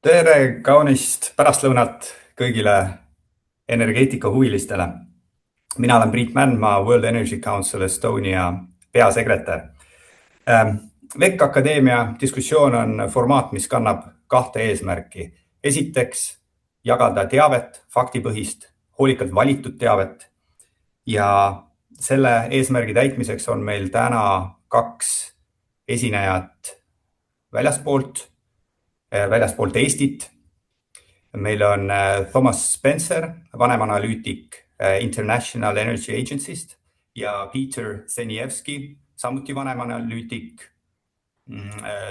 Tere kaunist pärastlõunat kõigile energeetikahuvilistele. Mina olen Priit Mändmaa, World Energy Council Estonia peasekretär. WEC Akadeemia diskussioon on formaat, mis kannab kahte eesmärki. Esiteks, jagada teavet, faktipõhist, hoolikalt valitud teavet. Ja selle eesmärgi täitmiseks on meil täna kaks esinejat väljaspoolt Eestit. Meil on Thomas Spencer, vanemanalüütik International Energy Agency'st ja Peter Senievski, samuti vanemanalüütik,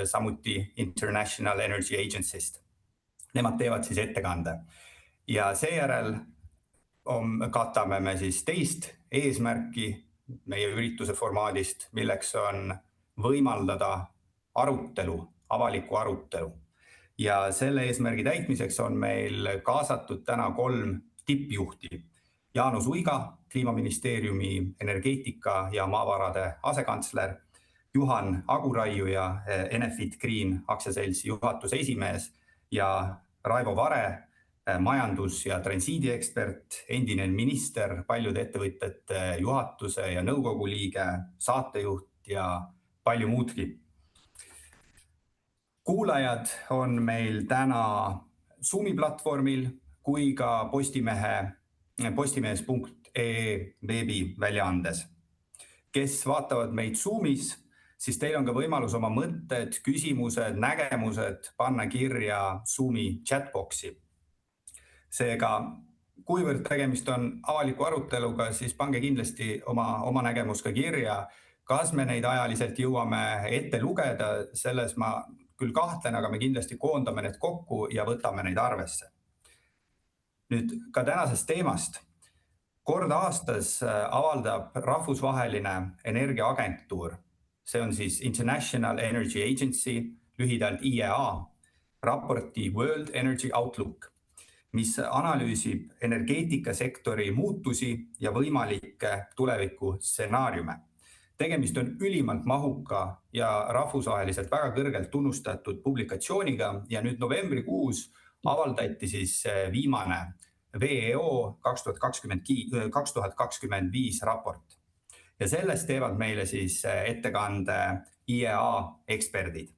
samuti International Energy Agency'st. Nemad teevad siis ettekande. Ja seejärel katame me siis teist eesmärki meie ürituse formaadist, milleks on võimaldada avalikku arutelu. Ja selle eesmärgi täitmiseks on meil kaasatud täna 3 tippjuhti. Jaanus Uiga, Kliimaministeeriumi energeetika ja maavarade asekantsler, Juhan Aguraiu ja Enefit Green aktsiaseltsi juhatuse esimees ja Raivo Vare, majandus- ja transiidiekspert, endine minister, paljude ettevõtete juhatuse ja nõukogu liige, saatejuht ja palju muudki. Kuulajad on meil täna Zoomi platvormil kui ka postimees.ee veebiväljaandes. Kes vaatavad meid Zoomis, siis teil on ka võimalus oma mõtted, küsimused, nägemused panna kirja Zoomi chatboxi. Seega, kuivõrd tegemist on avaliku aruteluga, siis pange kindlasti oma nägemus ka kirja. Kas me neid ajaliselt jõuame ette lugeda, selles ma küll kahtlen, aga me kindlasti koondame need kokku ja võtame neid arvesse. Nüüd ka tänasest teemast. Kord aastas avaldab rahvusvaheline energiaagentuur, see on siis International Energy Agency, lühidalt IEA, raporti World Energy Outlook, mis analüüsib energeetikasektori muutusi ja võimalikke tulevikustsenaariume. Tegemist on ülimalt mahuka ja rahvusvaheliselt väga kõrgelt tunnustatud publikatsiooniga ja nüüd novembrikuus avaldati siis viimane WEO 2025 raport. Ja sellest teevad meile siis ettekande IEA eksperdid.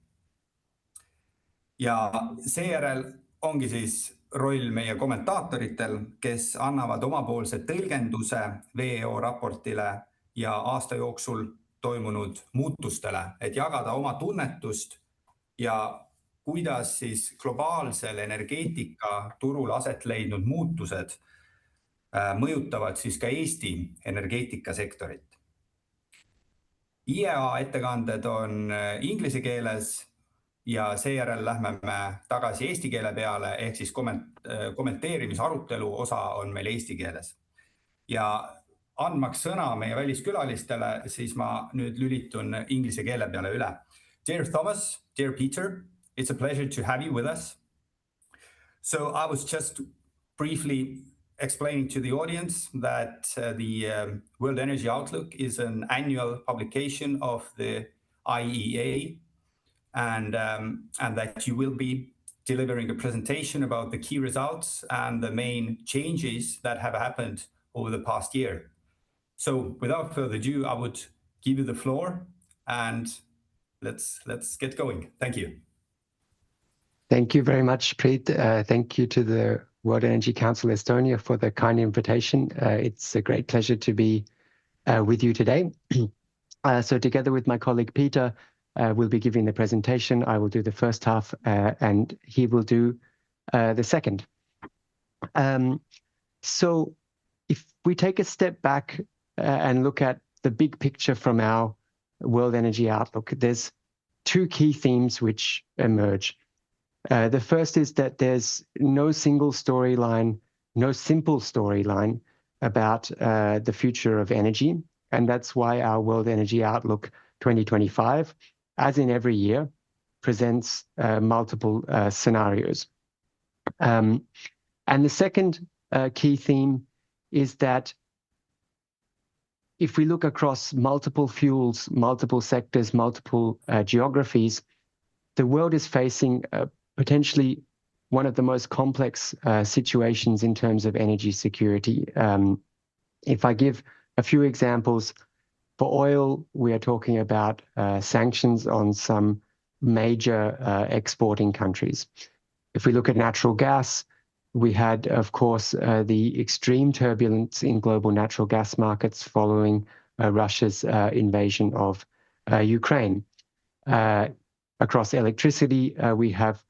Ja seejärel ongi siis roll meie kommentaatoritel, kes annavad omapoolse tõlgenduse WEO raportile ja aasta jooksul toimunud muutustele, et jagada oma tunnetust ja kuidas siis globaalsel energeetikaturul aset leidnud muutused mõjutavad siis ka Eesti energeetikasektorit. IEA ettekanded on inglise keeles ja seejärel lähme me tagasi eesti keele peale, ehk siis kommenteerimisarutelu osa on meil eesti keeles. Ja andmaks sõna meie väliskülalistele, siis ma nüüd lülitun inglise keele peale üle. Dear Thomas, dear Peter, it's a pleasure to have you with us. So I was just briefly explaining to the audience that the World Energy Outlook is an annual publication of the IEA and that you will be delivering a presentation about the key results and the main changes that have happened over the past year. So without further ado, I would give you the floor and let's get going. Thank you. Thank you very much, Preet. Thank you to the World Energy Council Estonia for the kind invitation. It's a great pleasure to be with you today. So together with my colleague Peter, we'll be giving the presentation. I will do the first half and he will do the second. So if we take a step back and look at the big picture from our World Energy Outlook, there's 2 key themes which emerge. The first is that there's no single storyline, no simple storyline about the future of energy. And that's why our World Energy Outlook 2025, as in every year, presents multiple scenarios. And the second key theme is that if we look across multiple fuels, multiple sectors, multiple geographies, the world is facing potentially one of the most complex situations in terms of energy security. If I give a few examples, for oil, we are talking about sanctions on some major exporting countries. If we look at natural gas, we had, of course, the extreme turbulence in global natural gas markets following Russia's invasion of Ukraine. Across electricity, we have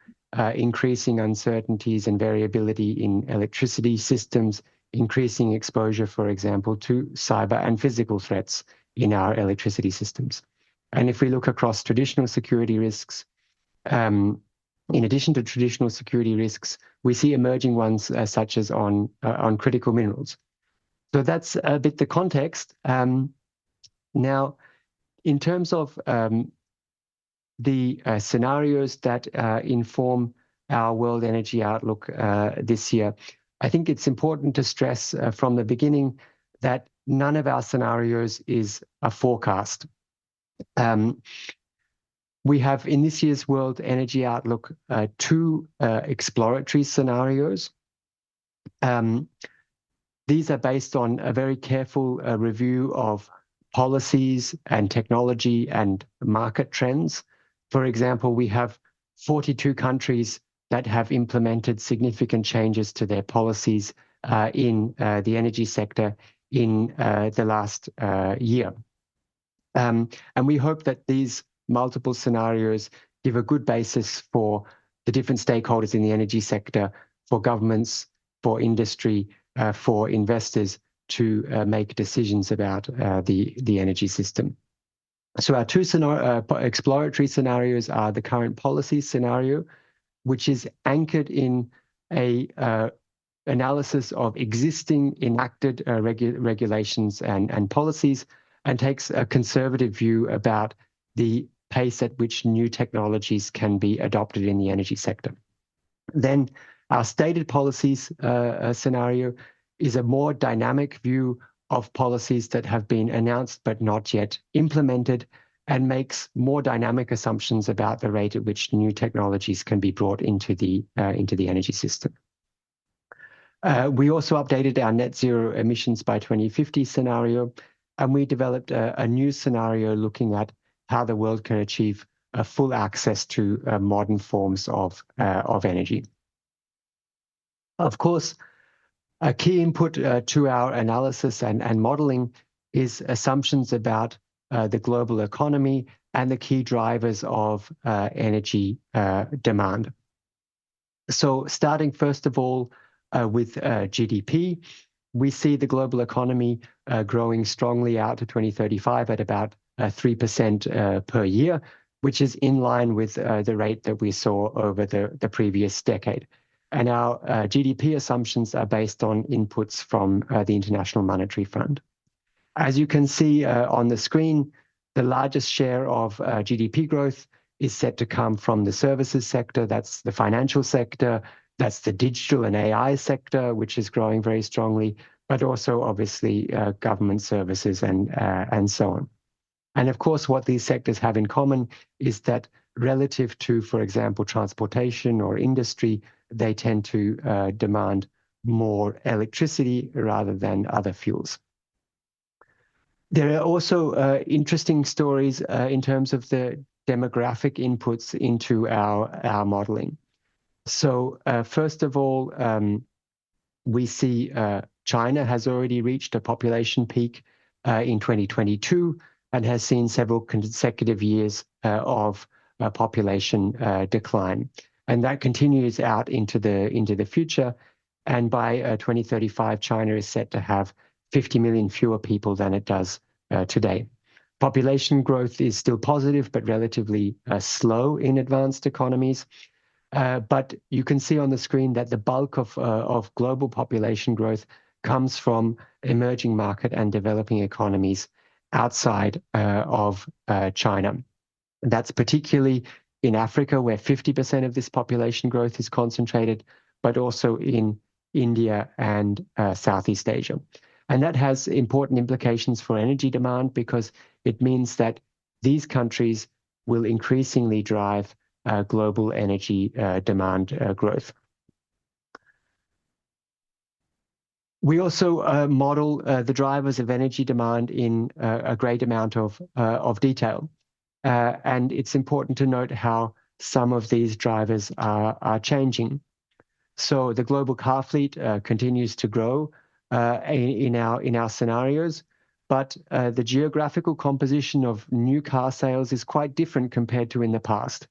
increasing uncertainties and variability in electricity systems, increasing exposure, for example, to cyber and physical threats in our electricity systems. And if we look across traditional security risks, in addition to traditional security risks, we see emerging ones such as on critical minerals. So that's a bit the context. Now, in terms of the scenarios that inform our world energy outlook this year, I think it's important to stress from the beginning that none of our scenarios is a forecast. We have in this year's World Energy Outlook two exploratory scenarios. These are based on a very careful review of policies and technology and market trends. For example, we have 42 countries that have implemented significant changes to their policies in the energy sector in the last year. And we hope that these multiple scenarios give a good basis for the different stakeholders in the energy sector, for governments, for industry, for investors to make decisions about the energy system. So our two exploratory scenarios are the current policy scenario, which is anchored in a analysis of existing enacted regulations and policies, and takes a conservative view about the pace at which new technologies can be adopted in the energy sector. Then our stated policies scenario is a more dynamic view of policies that have been announced but not yet implemented, and makes more dynamic assumptions about the rate at which new technologies can be brought into the energy system. We also updated our net zero emissions by 2050 scenario, and we developed a new scenario looking at how the world can achieve full access to modern forms of energy. Of course, a key input to our analysis and modeling is assumptions about the global economy and the key drivers of energy demand. So starting first of all with GDP, we see the global economy growing strongly out to 2035 at about 3% per year, which is in line with the rate that we saw over the previous decade. And our GDP assumptions are based on inputs from the International Monetary Fund. As you can see on the screen, the largest share of GDP growth is set to come from the services sector. That's the financial sector. That's the digital and AI sector, which is growing very strongly, but also obviously government services and so on. And of course, what these sectors have in common is that relative to, for example, transportation or industry, they tend to demand more electricity rather than other fuels. There are also interesting stories in terms of the demographic inputs into our modeling. So first of all, we see China has already reached a population peak in 2022 and has seen several consecutive years of population decline. And that continues out into the future. And by 2035, China is set to have 50 million fewer people than it does today. Population growth is still positive, but relatively slow in advanced economies. But you can see on the screen that the bulk of global population growth comes from emerging market and developing economies outside of China. That's particularly in Africa, where 50% of this population growth is concentrated, but also in India and Southeast Asia. And that has important implications for energy demand, because it means that these countries will increasingly drive global energy demand growth. We also model the drivers of energy demand in a great amount of detail. And it's important to note how some of these drivers are changing. So the global car fleet continues to grow in our scenarios, but the geographical composition of new car sales is quite different compared to in the past.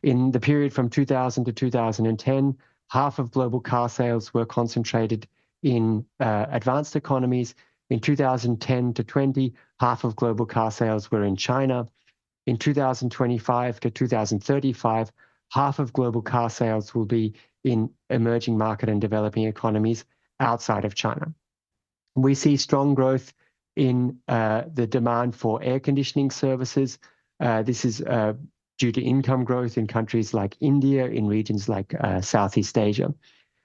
In the period from 2000 to 2010, half of global car sales were concentrated in advanced economies. In 2010 to 20, half of global car sales were in China. In 2025 to 2035, half of global car sales will be in emerging market and developing economies outside of China. We see strong growth in the demand for air conditioning services. This is due to income growth in countries like India, in regions like Southeast Asia.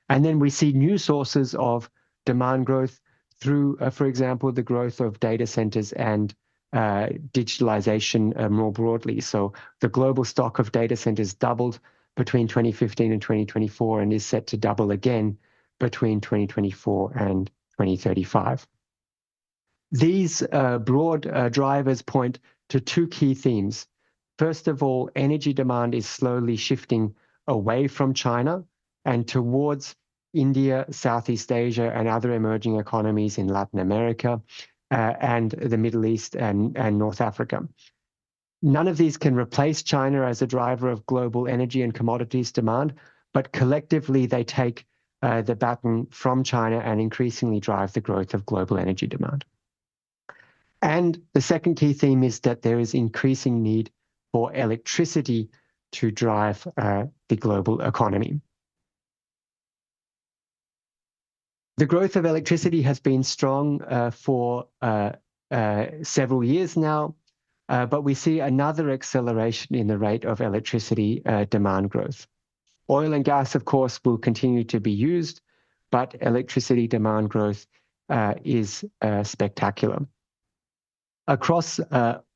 And then we see new sources of demand growth through, for example, the growth of data centers and digitalization more broadly. So the global stock of data centers doubled between 2015 and 2024 and is set to double again between 2024 and 2035. These broad drivers point to two key themes. First of all, energy demand is slowly shifting away from China and towards India, Southeast Asia, and other emerging economies in Latin America and the Middle East and North Africa. None of these can replace China as a driver of global energy and commodities demand, but collectively they take the baton from China and increasingly drive the growth of global energy demand. And the second key theme is that there is increasing need for electricity to drive the global economy. The growth of electricity has been strong for several years now, but we see another acceleration in the rate of electricity demand growth. Oil and gas, of course, will continue to be used, but electricity demand growth is spectacular. Across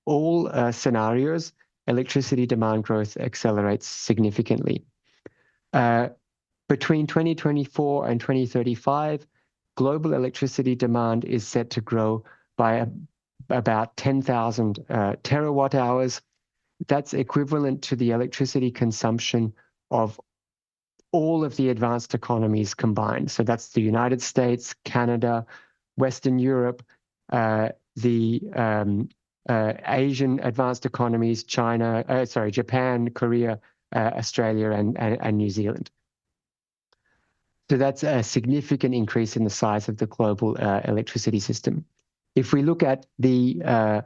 all scenarios, electricity demand growth accelerates significantly. Between 2024 and 2035, global electricity demand is set to grow by about 10,000 terawatt hours. That's equivalent to the electricity consumption of all of the advanced economies combined. So that's the United States, Canada, Western Europe, the Asian advanced economies, Japan, Korea, Australia, and New Zealand. So that's a significant increase in the size of the global electricity system. If we look at the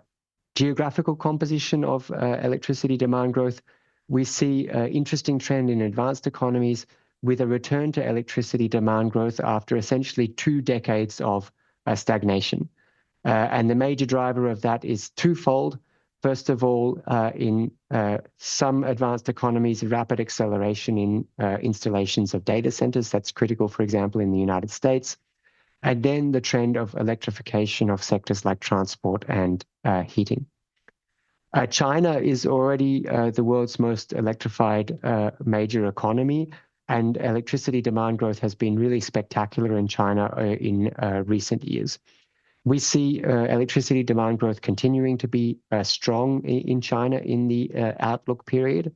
geographical composition of electricity demand growth, we see an interesting trend in advanced economies with a return to electricity demand growth after essentially 2 decades of stagnation. And the major driver of that is twofold. First of all, in some advanced economies, rapid acceleration in installations of data centers. That's critical, for example, in the United States. And then the trend of electrification of sectors like transport and heating. China is already the world's most electrified major economy, and electricity demand growth has been really spectacular in China in recent years. We see electricity demand growth continuing to be strong in China in the outlook period,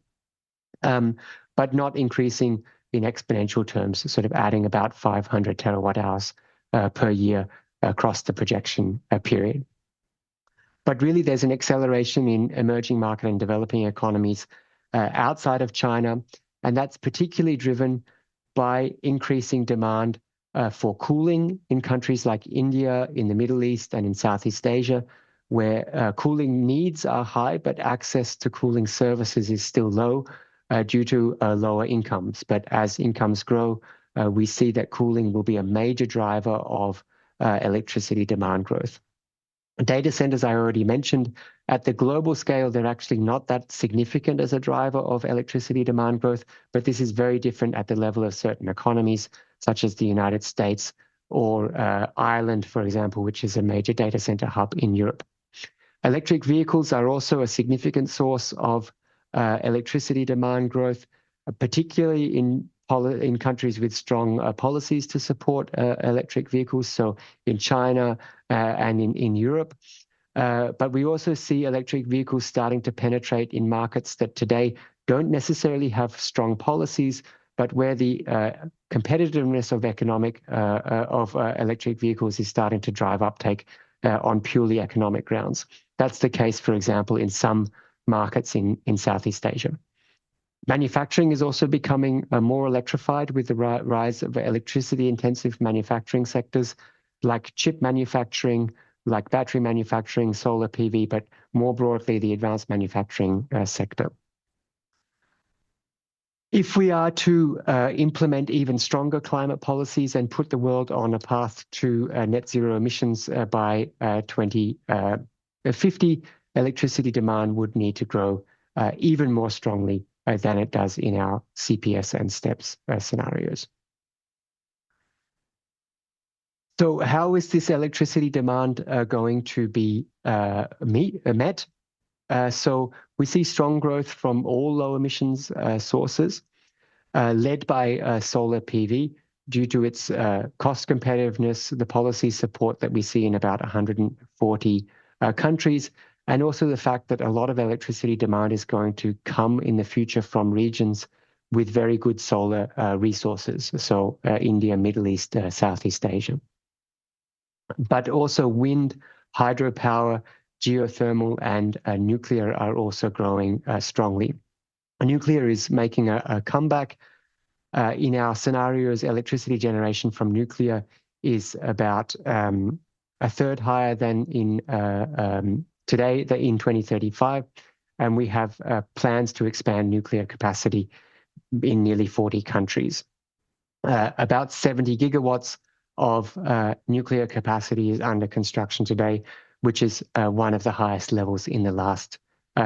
but not increasing in exponential terms, sort of adding about 500 terawatt hours per year across the projection period. But really, there's an acceleration in emerging market and developing economies outside of China, and that's particularly driven by increasing demand for cooling in countries like India, in the Middle East, and in Southeast Asia, where cooling needs are high, but access to cooling services is still low due to lower incomes. But as incomes grow, we see that cooling will be a major driver of electricity demand growth. Data centers, I already mentioned, at the global scale, they're actually not that significant as a driver of electricity demand growth, but this is very different at the level of certain economies, such as the United States or Ireland, for example, which is a major data center hub in Europe. Electric vehicles are also a significant source of electricity demand growth, particularly in in countries with strong policies to support electric vehicles, so in China and in Europe. But we also see electric vehicles starting to penetrate in markets that today don't necessarily have strong policies, but where the competitiveness of electric vehicles is starting to drive uptake on purely economic grounds. That's the case, for example, in some markets in Southeast Asia. Manufacturing is also becoming more electrified with the rise of electricity-intensive manufacturing sectors like chip manufacturing, like battery manufacturing, solar PV, but more broadly, the advanced manufacturing sector. If we are to implement even stronger climate policies and put the world on a path to net zero emissions by 2050, electricity demand would need to grow even more strongly than it does in our CPS and STEPS scenarios. So how is this electricity demand going to be met? So we see strong growth from all low emissions sources, led by solar PV due to its cost competitiveness, the policy support that we see in about 140 countries, and also the fact that a lot of electricity demand is going to come in the future from regions with very good solar resources, so India, Middle East, Southeast Asia. But also wind, hydropower, geothermal, and nuclear are also growing strongly. Nuclear is making a comeback. In our scenarios, electricity generation from nuclear is about a third higher than in today, in 2035, and we have plans to expand nuclear capacity in nearly 40 countries. About 70 gigawatts of nuclear capacity is under construction today, which is one of the highest levels in the last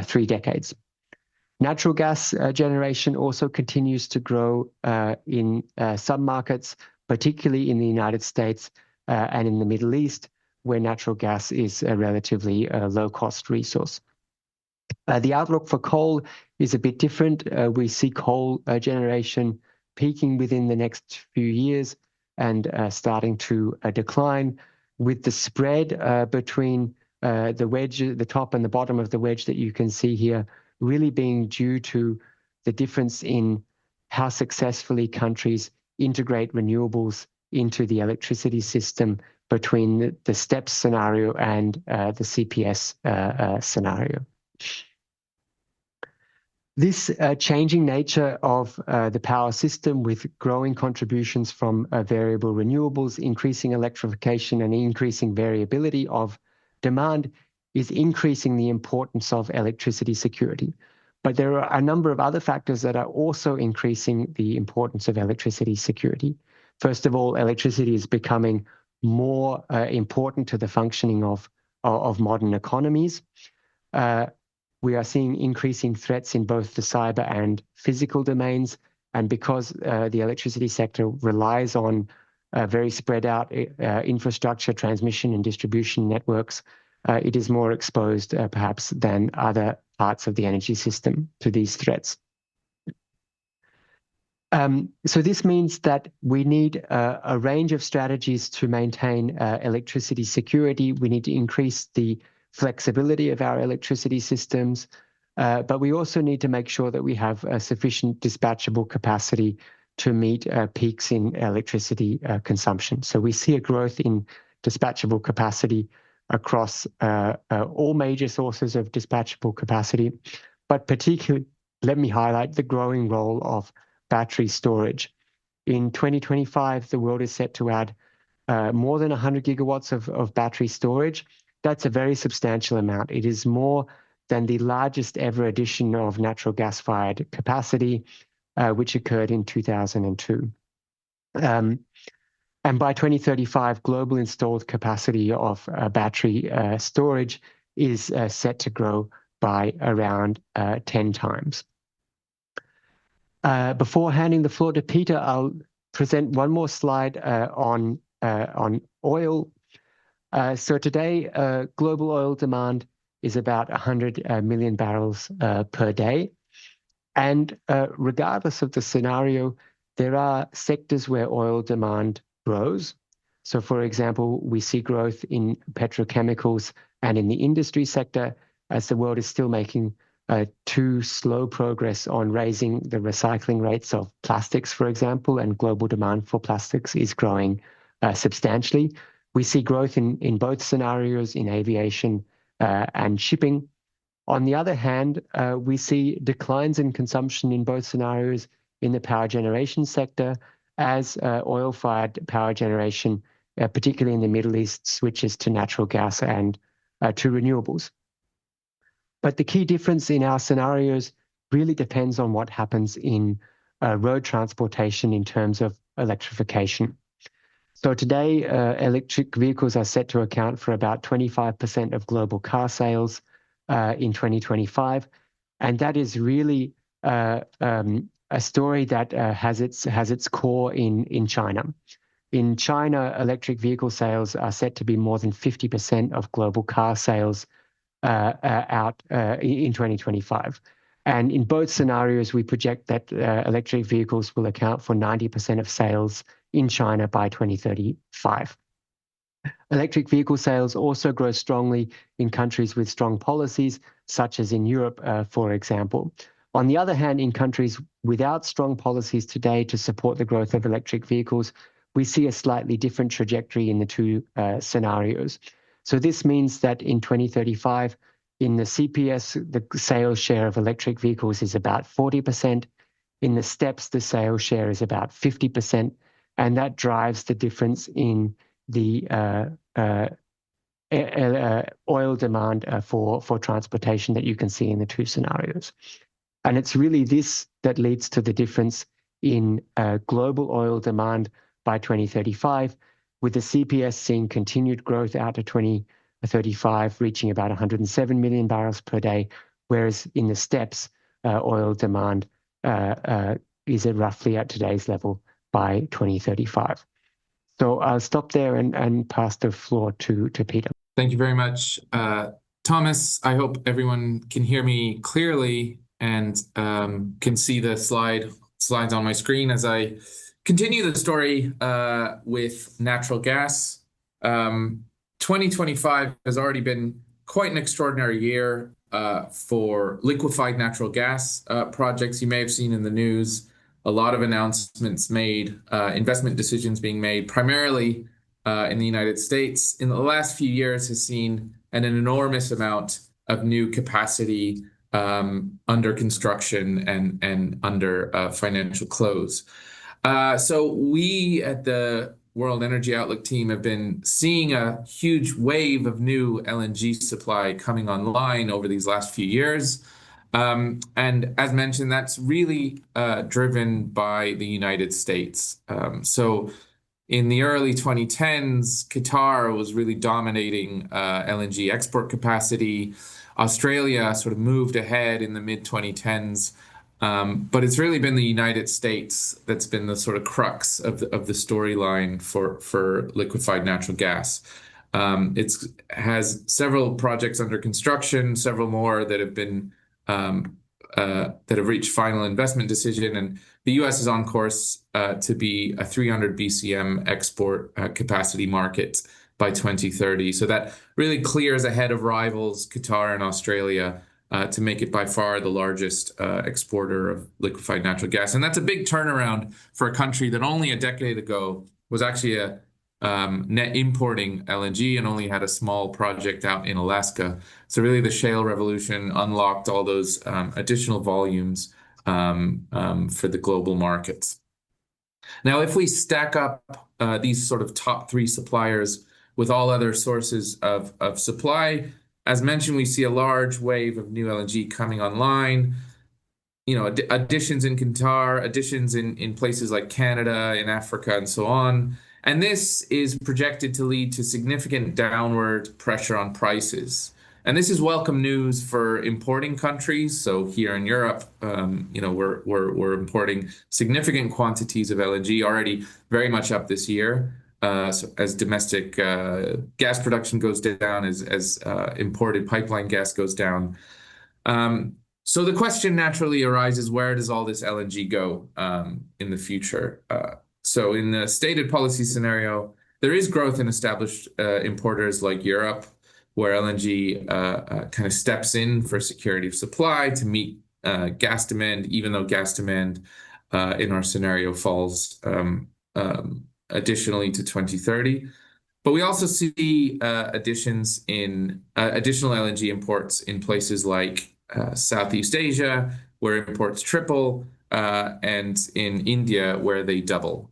3 decades. Natural gas generation also continues to grow in some markets, particularly in the United States and in the Middle East, where natural gas is a relatively low-cost resource. The outlook for coal is a bit different. We see coal generation peaking within the next few years and starting to decline, with the spread between the wedge, the top and the bottom of the wedge that you can see here, really being due to the difference in how successfully countries integrate renewables into the electricity system between the STEPS scenario and the CPS scenario. This changing nature of the power system, with growing contributions from variable renewables, increasing electrification, and increasing variability of demand, is increasing the importance of electricity security. But there are a number of other factors that are also increasing the importance of electricity security. First of all, electricity is becoming more important to the functioning of modern economies. We are seeing increasing threats in both the cyber and physical domains. And because the electricity sector relies on very spread out infrastructure, transmission and distribution networks, it is more exposed perhaps than other parts of the energy system to these threats. So this means that we need a range of strategies to maintain electricity security. We need to increase the flexibility of our electricity systems, but we also need to make sure that we have sufficient dispatchable capacity to meet peaks in electricity consumption. So we see a growth in dispatchable capacity across all major sources of dispatchable capacity, but particularly, let me highlight the growing role of battery storage. In 2025, the world is set to add more than 100 gigawatts of battery storage. That's a very substantial amount. It is more than the largest ever addition of natural gas-fired capacity, which occurred in 2002. And by 2035, global installed capacity of battery storage is set to grow by around 10 times. Before handing the floor to Peter, I'll present one more slide on oil. So today, global oil demand is about 100 million barrels per day. And regardless of the scenario, there are sectors where oil demand grows. So, for example, we see growth in petrochemicals and in the industry sector, as the world is still making too slow progress on raising the recycling rates of plastics, for example, and global demand for plastics is growing substantially. We see growth in both scenarios in aviation and shipping. On the other hand, we see declines in consumption in both scenarios in the power generation sector as oil-fired power generation, particularly in the Middle East, switches to natural gas and to renewables. But the key difference in our scenarios really depends on what happens in road transportation in terms of electrification. So today, electric vehicles are set to account for about 25% of global car sales in 2025. And that is really a story that has its core in China. In China, electric vehicle sales are set to be more than 50% of global car sales in 2025. And in both scenarios, we project that electric vehicles will account for 90% of sales in China by 2035. Electric vehicle sales also grow strongly in countries with strong policies, such as in Europe, for example. On the other hand, in countries without strong policies today to support the growth of electric vehicles, we see a slightly different trajectory in the two scenarios. So this means that in 2035, in the CPS, the sales share of electric vehicles is about 40%. In the STEPS, the sales share is about 50%. And that drives the difference in the oil demand for transportation that you can see in the two scenarios. And it's really this that leads to the difference in global oil demand by 2035, with the CPS seeing continued growth out to 2035, reaching about 107 million barrels per day, whereas in the STEPS, oil demand is roughly at today's level by 2035. So I'll stop there and pass the floor to Peter. Thank you very much, Thomas. I hope everyone can hear me clearly and can see the slides on my screen as I continue the story with natural gas. 2025 has already been quite an extraordinary year for liquefied natural gas projects. You may have seen in the news a lot of announcements made, investment decisions being made, primarily in the United States. In the last few years has seen an enormous amount of new capacity under construction and under financial close. So we at the World Energy Outlook team have been seeing a huge wave of new LNG supply coming online over these last few years. And as mentioned, that's really driven by the United States. So in the early 2010s, Qatar was really dominating LNG export capacity. Australia sort of moved ahead in the mid-2010s. But it's really been the United States that's been the sort of crux of the storyline for liquefied natural gas. It has several projects under construction, several more that have been that have reached final investment decision, and the U.S. is on course to be a 300 BCM export capacity market by 2030. So that really clears ahead of rivals Qatar and Australia to make it by far the largest exporter of liquefied natural gas. And that's a big turnaround for a country that only a decade ago was actually a net importing LNG and only had a small project out in Alaska. So really the shale revolution unlocked all those additional volumes for the global markets. Now, if we stack up these sort of top three suppliers with all other sources of supply, as mentioned, we see a large wave of new LNG coming online. You know, additions in Qatar, additions in places like Canada, in Africa, and so on. And this is projected to lead to significant downward pressure on prices. And this is welcome news for importing countries. So here in Europe, you know, we're importing significant quantities of LNG, already very much up this year. So as domestic gas production goes down, as imported pipeline gas goes down. So the question naturally arises, where does all this LNG go in the future? So in the stated policy scenario, there is growth in established importers like Europe, where LNG kind of steps in for security of supply to meet gas demand, even though gas demand in our scenario falls additionally to 2030. But we also see additions in additional LNG imports in places like Southeast Asia, where imports triple, and in India, where they double.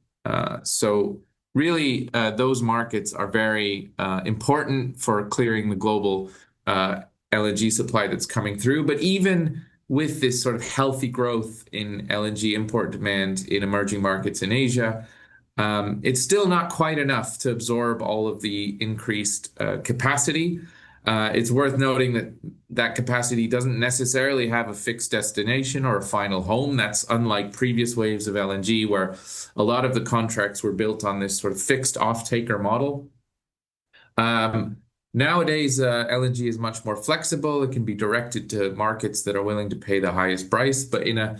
So really, those markets are very important for clearing the global LNG supply that's coming through. But even with this sort of healthy growth in LNG import demand in emerging markets in Asia, it's still not quite enough to absorb all of the increased capacity. It's worth noting that that capacity doesn't necessarily have a fixed destination or a final home. That's unlike previous waves of LNG, where a lot of the contracts were built on this sort of fixed off-taker model. Nowadays, LNG is much more flexible. It can be directed to markets that are willing to pay the highest price, but in a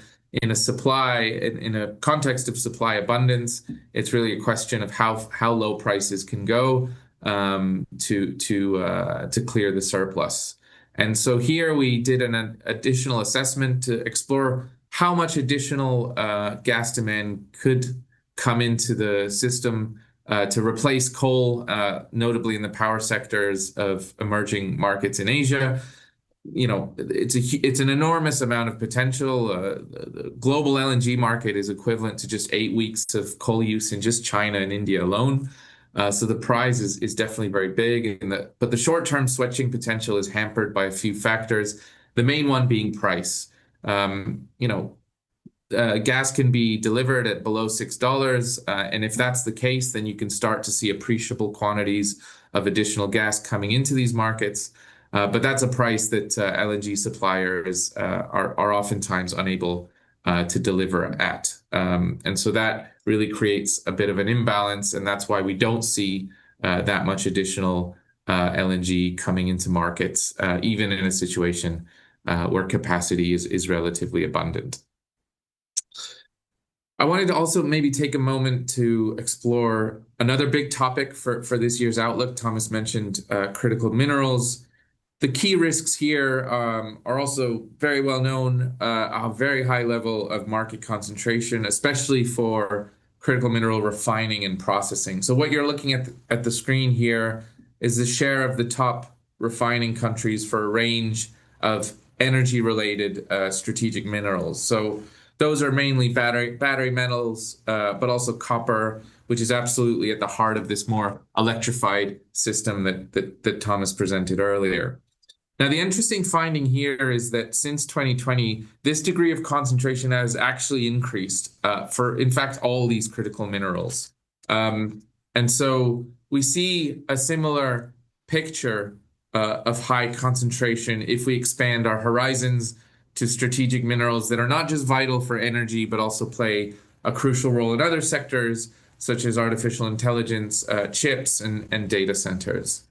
context of supply abundance, it's really a question of how low prices can go to clear the surplus. And so here we did an additional assessment to explore how much additional gas demand could come into the system to replace coal, notably in the power sectors of emerging markets in Asia. You know, it's an enormous amount of potential. The global LNG market is equivalent to just 8 weeks of coal use in just China and India alone. So the prize is definitely very big, but the short-term switching potential is hampered by a few factors. The main one being price. Gas can be delivered at below $6, and if that's the case, then you can start to see appreciable quantities of additional gas coming into these markets. But that's a price that LNG suppliers are oftentimes unable to deliver at. And so that really creates a bit of an imbalance, and that's why we don't see that much additional LNG coming into markets, even in a situation where capacity is relatively abundant. I wanted to also maybe take a moment to explore another big topic for this year's Outlook. Thomas mentioned critical minerals. The key risks here are also very well known, a very high level of market concentration, especially for critical mineral refining and processing. So what you're looking at the screen here is the share of the top refining countries for a range of energy-related strategic minerals. So those are mainly battery metals, but also copper, which is absolutely at the heart of this more electrified system that Thomas presented earlier. Now, the interesting finding here is that since 2020, this degree of concentration has actually increased for, in fact, all these critical minerals. And so we see a similar picture of high concentration if we expand our horizons to strategic minerals that are not just vital for energy, but also play a crucial role in other sectors, such as artificial intelligence, chips, and data centers.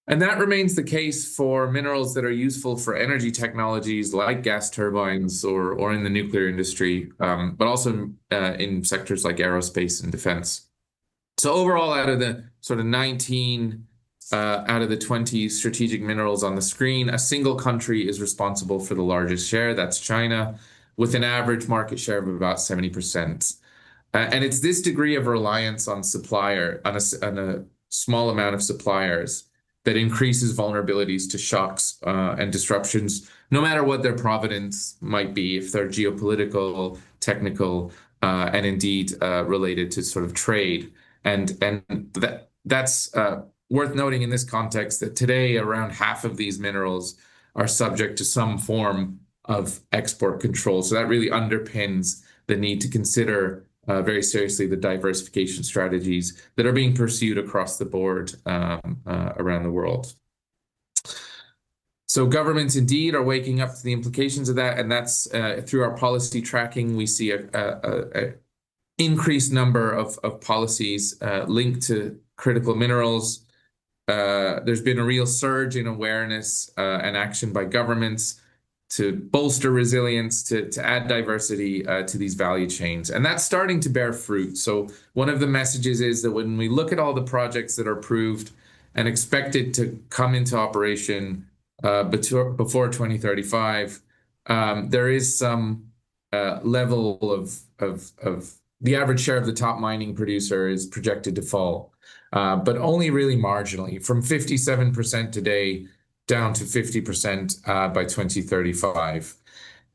And that remains the case for minerals that are useful for energy technologies like gas turbines or in the nuclear industry, but also in sectors like aerospace and defense. So overall, out of the sort of 19 out of the 20 strategic minerals on the screen, a single country is responsible for the largest share. That's China, with an average market share of about 70%. And it's this degree of reliance on a small amount of suppliers that increases vulnerabilities to shocks and disruptions, no matter what their provenance might be, if they're geopolitical, technical, and indeed related to sort of trade. And that's worth noting in this context that today around half of these minerals are subject to some form of export control. So that really underpins the need to consider very seriously the diversification strategies that are being pursued across the board around the world. So governments indeed are waking up to the implications of that, and that's through our policy tracking. We see a increased number of policies linked to critical minerals. There's been a real surge in awareness and action by governments. bolster resilience, to add diversity to these value chains. And that's starting to bear fruit. So one of the messages is that when we look at all the projects that are approved and expected to come into operation before 2035, there is some level of the average share of the top mining producer is projected to fall, but only really marginally, from 57% today down to 50% by 2035.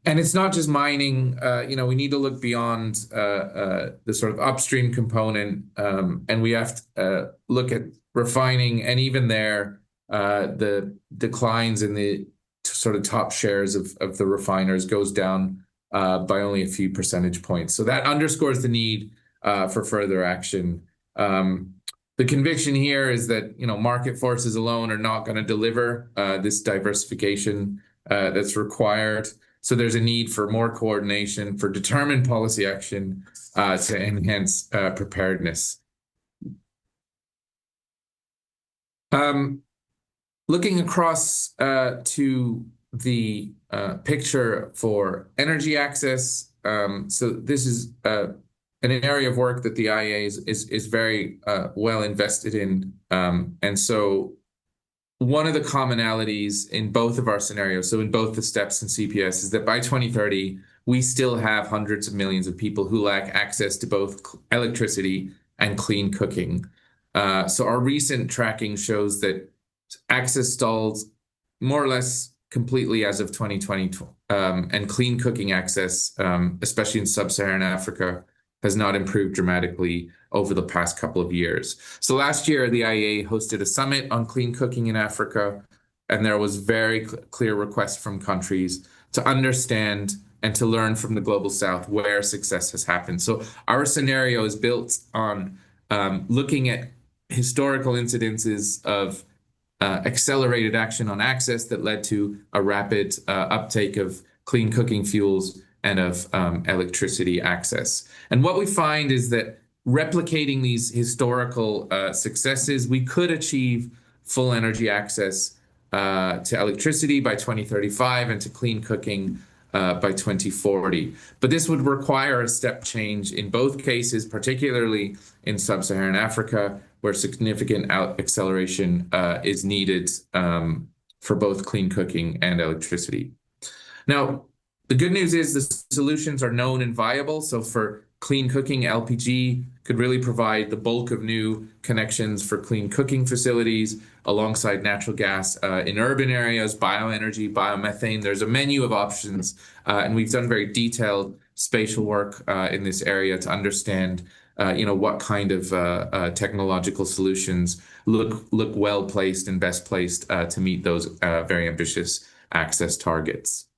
And it's not just mining. We need to look beyond the sort of upstream component, and we have to look at refining, and even there, the declines in the sort of top shares of the refiners goes down by only a few percentage points. So that underscores the need for further action. The conviction here is that market forces alone are not going to deliver this diversification that's required. So there's a need for more coordination, for determined policy action to enhance preparedness. Looking across to the picture for energy access, so this is an area of work that the IEA is very well invested in. And so one of the commonalities in both of our scenarios, so in both the STEPS and CPS, is that by 2030, we still have hundreds of millions of people who lack access to both electricity and clean cooking. So our recent tracking shows that access stalls more or less completely as of 2020, and clean cooking access, especially in sub-Saharan Africa, has not improved dramatically over the past couple of years. So last year, the IEA hosted a summit on clean cooking in Africa, and there was very clear requests from countries to understand and to learn from the Global South where success has happened. So our scenario is built on looking at historical incidences of accelerated action on access that led to a rapid uptake of clean cooking fuels and of electricity access. And what we find is that replicating these historical successes, we could achieve full energy access to electricity by 2035 and to clean cooking by 2040. But this would require a step change in both cases, particularly in sub-Saharan Africa, where significant acceleration is needed for both clean cooking and electricity. Now, the good news is the solutions are known and viable. So for clean cooking, LPG could really provide the bulk of new connections for clean cooking facilities alongside natural gas in urban areas, bioenergy, biomethane. There's a menu of options, and we've done very detailed spatial work in this area to understand what kind of technological solutions look well placed and best placed to meet those very ambitious access targets.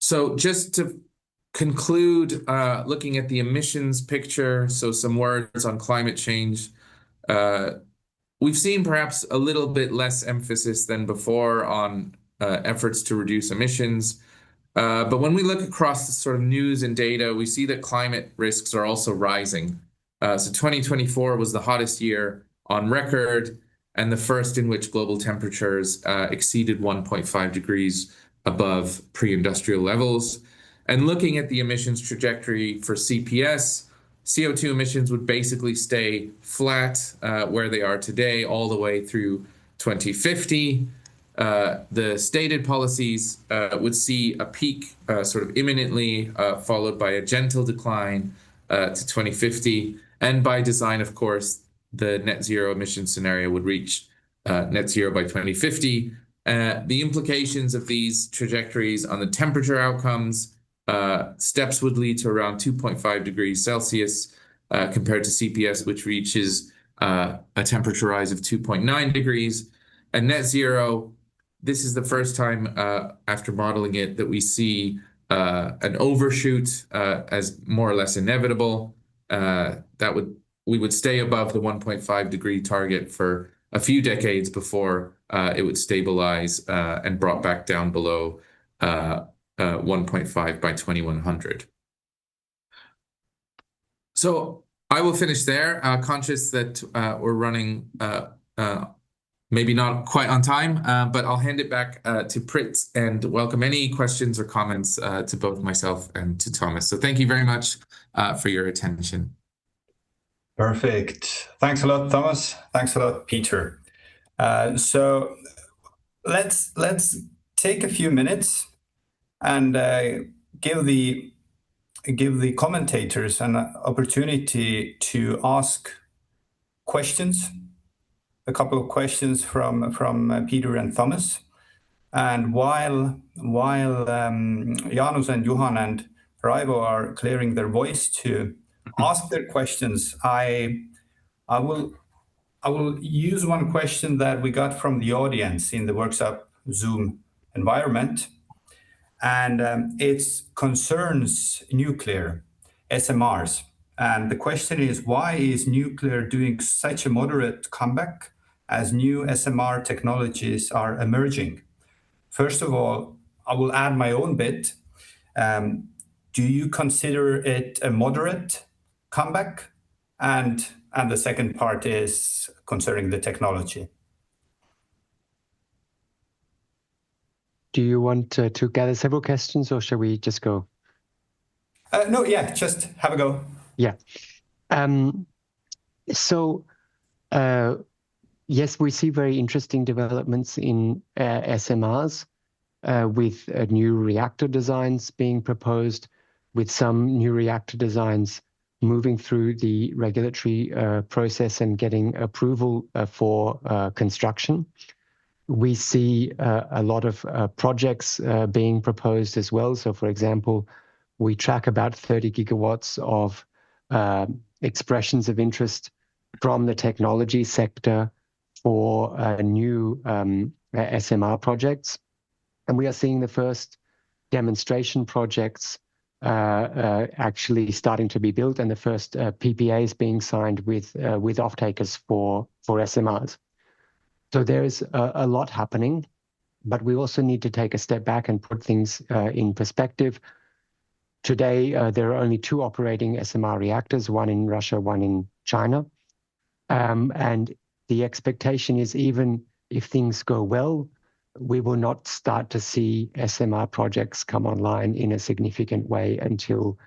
So just to conclude, looking at the emissions picture, so some words on climate change. We've seen perhaps a little bit less emphasis than before on efforts to reduce emissions. But when we look across the sort of news and data, we see that climate risks are also rising. So 2024 was the hottest year on record, and the first in which global temperatures exceeded 1.5 degrees above pre-industrial levels. And looking at the emissions trajectory for CPS, CO2 emissions would basically stay flat where they are today all the way through 2050. The stated policies would see a peak sort of imminently, followed by a gentle decline to 2050. And by design, of course, the net zero emission scenario would reach net zero by 2050. The implications of these trajectories on the temperature outcomes, steps would lead to around 2.5 degrees Celsius compared to CPS, which reaches a temperature rise of 2.9 degrees. And net zero, this is the first time after modeling it that we see an overshoot as more or less inevitable. We would stay above the 1.5 degree target for a few decades before it would stabilize and brought back down below 1.5 by 2100. So I will finish there, conscious that we're running maybe not quite on time, but I'll hand it back to Prit and welcome any questions or comments to both myself and to Thomas. So thank you very much for your attention. Perfect. Thanks a lot, Thomas. Thanks a lot, Peter. So let's take a few minutes and give the commentators an opportunity to ask questions. A couple of questions from Peter and Thomas. And while Jaanus and Juhan and Raivo are clearing their voice to ask their questions, I will use one question that we got from the audience in the workshop Zoom environment, and it concerns nuclear SMRs. And the question is, why is nuclear doing such a moderate comeback as new SMR technologies are emerging? First of all, I will add my own bit. Do you consider it a moderate comeback? And the second part is concerning the technology. Do you want to gather several questions, or shall we just go? No, yeah, just have a go. Yeah. Yes, we see very interesting developments in SMRs with new reactor designs being proposed, with some new reactor designs moving through the regulatory process and getting approval for construction. We see a lot of projects being proposed as well. So, for example, we track about 30 gigawatts of expressions of interest from the technology sector for new SMR projects. And we are seeing the first demonstration projects actually starting to be built, and the first PPAs being signed with off-takers for SMRs. So there is a lot happening, but we also need to take a step back and put things in perspective. Today, there are only 2 operating SMR reactors, one in Russia, one in China. And the expectation is, even if things go well, we will not start to see SMR projects come online in a significant way until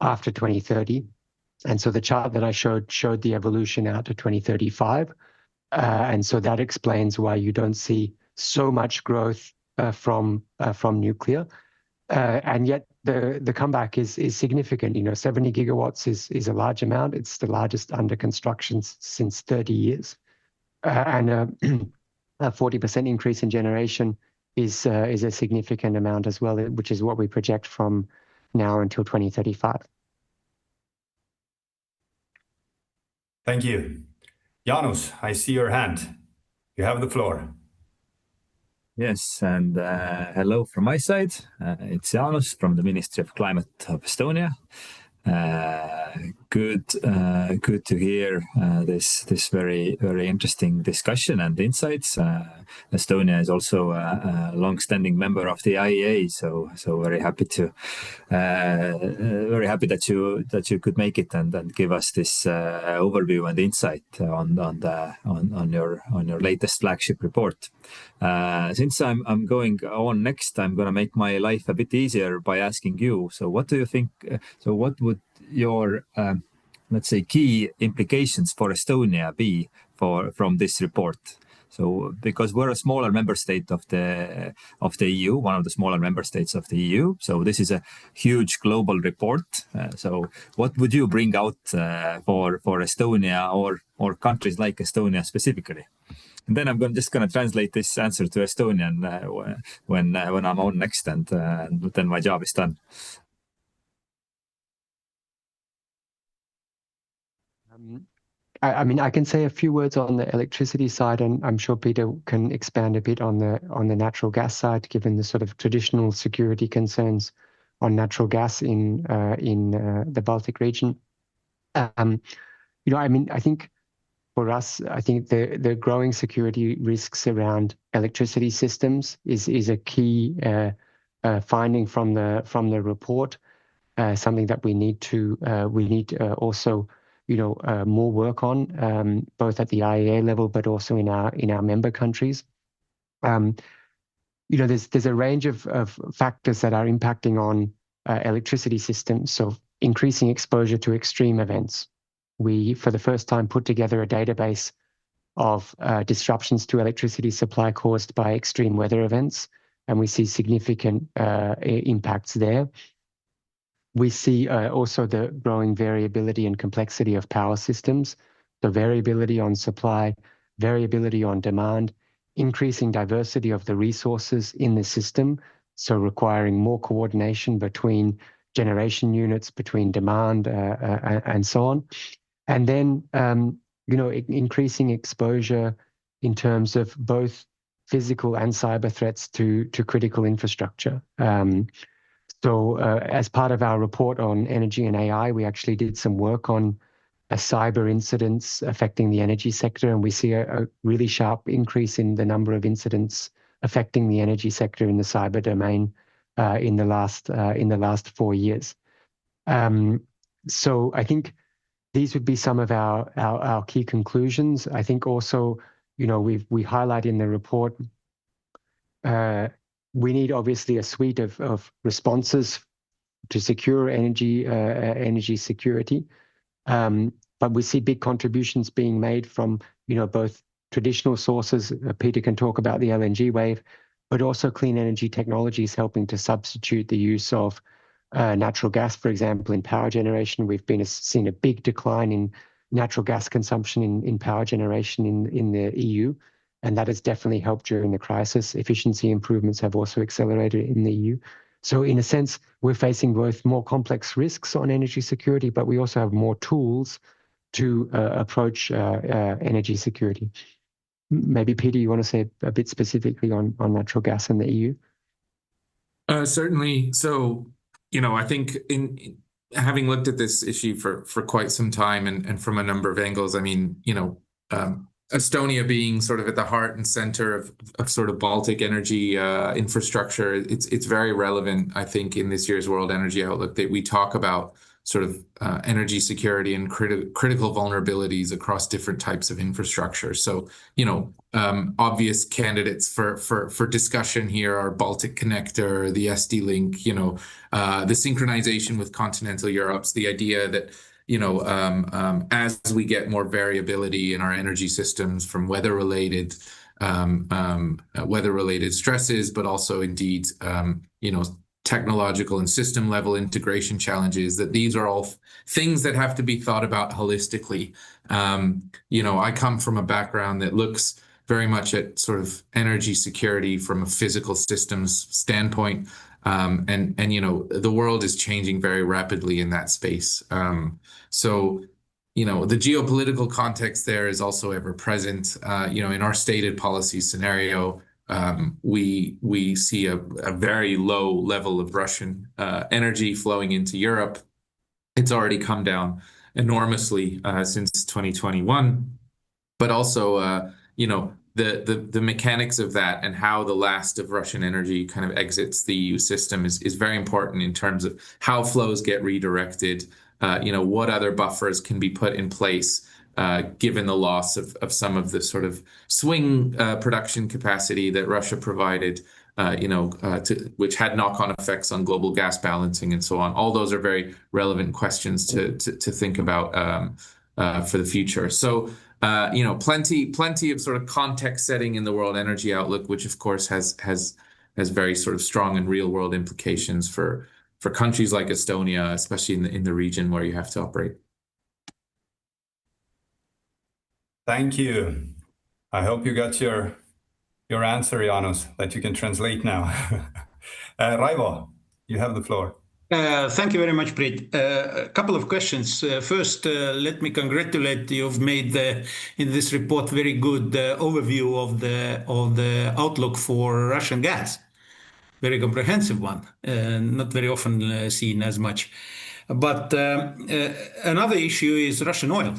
after 2030. And so the chart that I showed the evolution out to 2035. And so that explains why you don't see so much growth from nuclear. And yet the comeback is significant. 70 gigawatts is a large amount. It's the largest under construction since 30 years. And a 40% increase in generation is a significant amount as well, which is what we project from now until 2035. Thank you. Jaanus, I see your hand. You have the floor. Yes, and hello from my side. It's Jaanus from the Ministry of Climate of Estonia. Good to hear this very interesting discussion and insights. Estonia is also a long-standing member of the IEA, so very happy that you could make it and give us this overview and insight on your latest flagship report. Since I'm going on next, I'm going to make my life a bit easier by asking you. So, what do you think? So, what would your let's say key implications for Estonia be from this report? So, because we're a smaller member state of the EU, one of the smaller member states of the EU, so this is a huge global report. So, what would you bring out for Estonia or countries like Estonia specifically? And then I'm just going to translate this answer to Estonian when I'm on next, and then my job is done. I mean, I can say a few words on the electricity side, and I'm sure Peter can expand a bit on the natural gas side, given the sort of traditional security concerns on natural gas in the Baltic region. I mean, I think for us, I think the growing security risks around electricity systems is a key finding from the report. Something that we need to also more work on, both at the IEA level, but also in our member countries. There's a range of factors that are impacting on electricity systems. So increasing exposure to extreme events. We, for the first time, put together a database of disruptions to electricity supply caused by extreme weather events, and we see significant impacts there. We see also the growing variability and complexity of power systems, the variability on supply, variability on demand, increasing diversity of the resources in the system, so requiring more coordination between generation units, between demand, and so on. And then, increasing exposure in terms of both physical and cyber threats to critical infrastructure. So as part of our report on energy and AI, we actually did some work on cyber incidents affecting the energy sector, and we see a really sharp increase in the number of incidents affecting the energy sector in the cyber domain in the last 4 years. So I think these would be some of our key conclusions. I think also, we highlight in the report, we need obviously a suite of responses to secure energy security. But we see big contributions being made from, both traditional sources. Peter can talk about the LNG wave, but also clean energy technologies helping to substitute the use of natural gas, for example, in power generation. We've seen a big decline in natural gas consumption in power generation in the EU, and that has definitely helped during the crisis. Efficiency improvements have also accelerated in the EU. So in a sense, we're facing both more complex risks on energy security, but we also have more tools to approach energy security. Maybe, Peter, you want to say a bit specifically on natural gas in the EU? Certainly. So, I think in having looked at this issue for quite some time and from a number of angles, I mean, Estonia being sort of at the heart and center of sort of Baltic energy infrastructure, it's very relevant, I think, in this year's World Energy Outlook that we talk about sort of energy security and critical vulnerabilities across different types of infrastructure. So, obvious candidates for discussion here are Baltic Connector, the SD Link, the synchronization with continental Europe's, the idea that as we get more variability in our energy systems from weather-related stresses, but also indeed, technological and system level integration challenges, that these are all things that have to be thought about holistically. I come from a background that looks very much at sort of energy security from a physical systems standpoint. And the world is changing very rapidly in that space. So, the geopolitical context there is also ever present. In our stated policy scenario, we see a very low level of Russian energy flowing into Europe. It's already come down enormously since 2021, but also the mechanics of that and how the last of Russian energy kind of exits the EU system is very important in terms of how flows get redirected. What other buffers can be put in place given the loss of some of the sort of swing production capacity that Russia provided, which had knock-on effects on global gas balancing and so on. All those are very relevant questions to think about for the future. So, plenty of sort of context setting in the World Energy Outlook, which of course has very sort of strong and real world implications for countries like Estonia, especially in the region where you have to operate. Thank you. I hope you got your answer, Jaanus, that you can translate now. Raivo, you have the floor. Thank you very much, Priit. A couple of questions. First, let me congratulate you. You've made in this report very good overview of the outlook for Russian gas. Very comprehensive one, not very often seen as much. But another issue is Russian oil.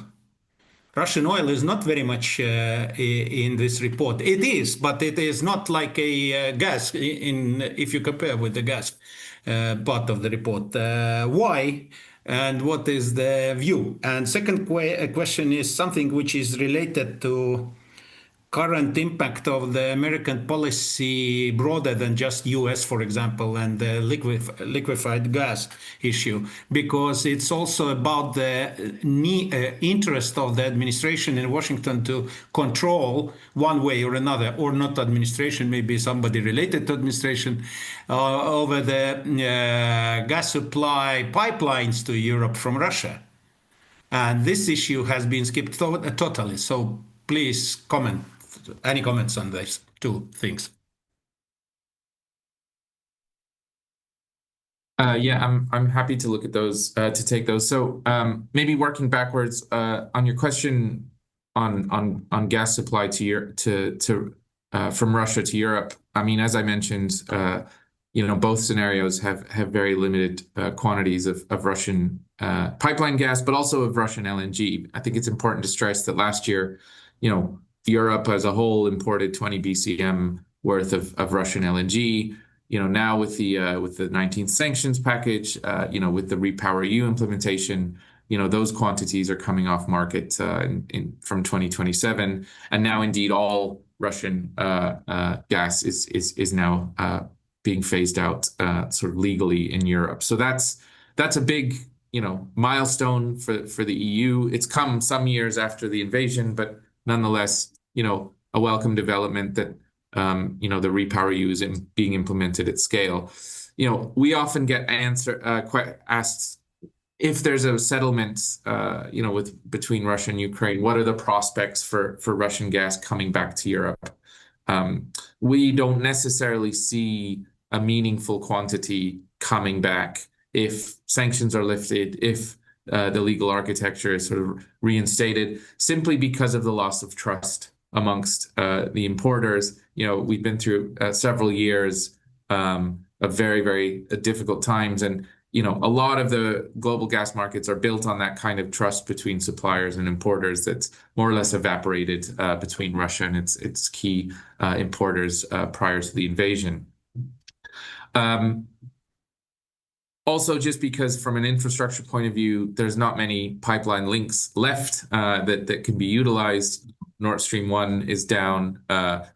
Russian oil is not very much in this report. It is, but it is not like a gas if you compare with the gas part of the report. Why? and what is the view? And second question is something which is related to current impact of the American policy broader than just US, for example, and the liquefied gas issue, because it's also about the interest of the administration in Washington to control one way or another, or not administration, maybe somebody related to administration, over the gas supply pipelines to Europe from Russia. And this issue has been skipped totally. So please comment. Any comments on these two things? Yeah, I'm happy to look at those, to take those. So maybe working backwards on your question on gas supply from Russia to Europe. I mean, as I mentioned, both scenarios have very limited quantities of Russian pipeline gas, but also of Russian LNG. I think it's important to stress that last year, Europe as a whole imported 20 BCM worth of Russian LNG. Now with the 19th sanctions package, with the REPowerEU implementation, those quantities are coming off market from 2027, and now indeed all Russian gas is now being phased out sort of legally in Europe. So that's a big milestone for the EU. It's come some years after the invasion, but nonetheless, a welcome development that the REPowerEU is being implemented at scale. We often get asked if there's a settlement, between Russia and Ukraine, what are the prospects for Russian gas coming back to Europe? We don't necessarily see a meaningful quantity coming back if sanctions are lifted, if the legal architecture is sort of reinstated, simply because of the loss of trust amongst the importers. We've been through several years of very, very difficult times, and a lot of the global gas markets are built on that kind of trust between suppliers and importers that's more or less evaporated between Russia and its key importers prior to the invasion. Also, just because from an infrastructure point of view, there's not many pipeline links left that can be utilized. Nord Stream 1 is down.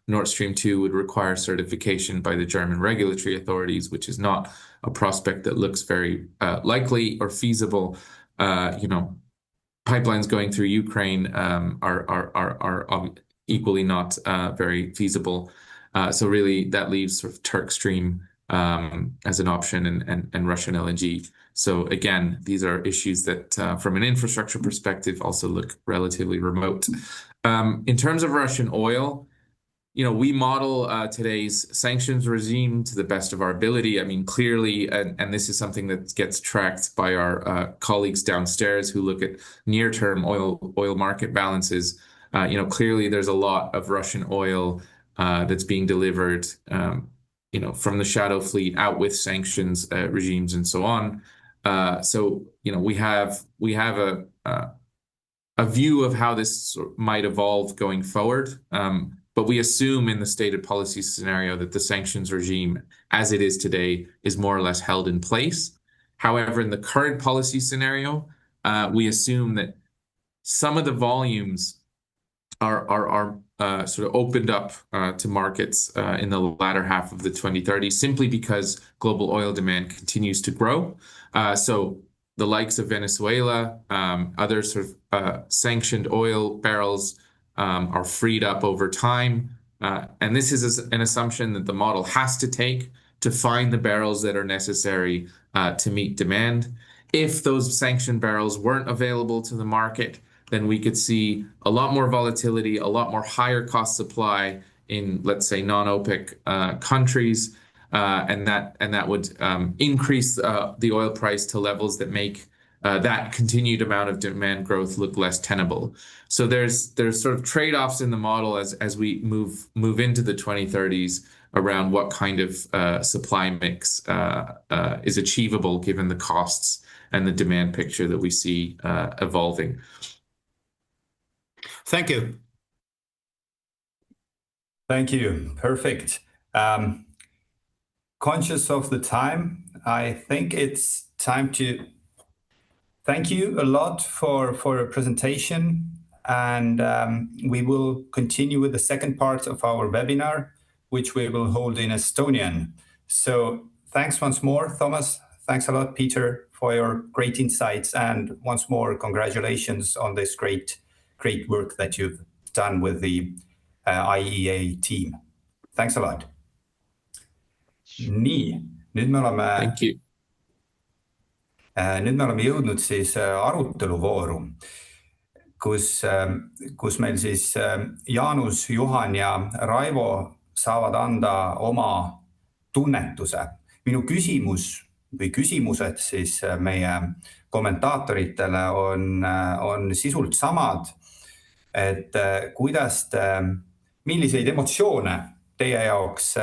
Nord Stream 2 would require certification by the German regulatory authorities, which is not a prospect that looks very likely or feasible. Pipelines going through Ukraine are equally not very feasible. So really, that leaves sort of Turk Stream as an option, and Russian LNG. So again, these are issues that from an infrastructure perspective also look relatively remote. In terms of Russian oil, we model today's sanctions regime to the best of our ability. I mean, clearly, and this is something that gets tracked by our colleagues downstairs who look at near-term oil market balances. Clearly there's a lot of Russian oil that's being delivered from the shadow fleet out with sanctions regimes and so on. So we have a view of how this might evolve going forward, but we assume in the stated policy scenario that the sanctions regime, as it is today, is more or less held in place. However, in the current policy scenario, we assume that some of the volumes are sort of opened up to markets in the latter half of the 2030s, simply because global oil demand continues to grow. So the likes of Venezuela, other sort of sanctioned oil barrels are freed up over time. And this is an assumption that the model has to take to find the barrels that are necessary to meet demand. If those sanctioned barrels weren't available to the market, then we could see a lot more volatility, a lot more higher cost supply in, let's say, non-OPEC countries, and that would increase the oil price to levels that make that continued amount of demand growth look less tenable. So there's sort of trade-offs in the model as we move into the 2030s around what kind of supply mix is achievable given the costs and the demand picture that we see evolving. Thank you. Thank you. Perfect. Conscious of the time, I think it's time to Thank you a lot for your presentation. And we will continue with the second part of our webinar, which we will hold in Estonian. So thanks once more, Thomas. Thanks a lot, Peter, for your great insights. And once more, congratulations on this great work that you've done with the IEA team. Thanks a lot. Nii, nüüd me oleme... Thank you. Nüüd me oleme jõudnud siis aruteluvooru, kus meil siis Jaanus, Juhan ja Raivo saavad anda oma tunnetuse. Minu küsimused siis meie kommentaatoritele on sisult samad, et milliseid emotsioone teie jaoks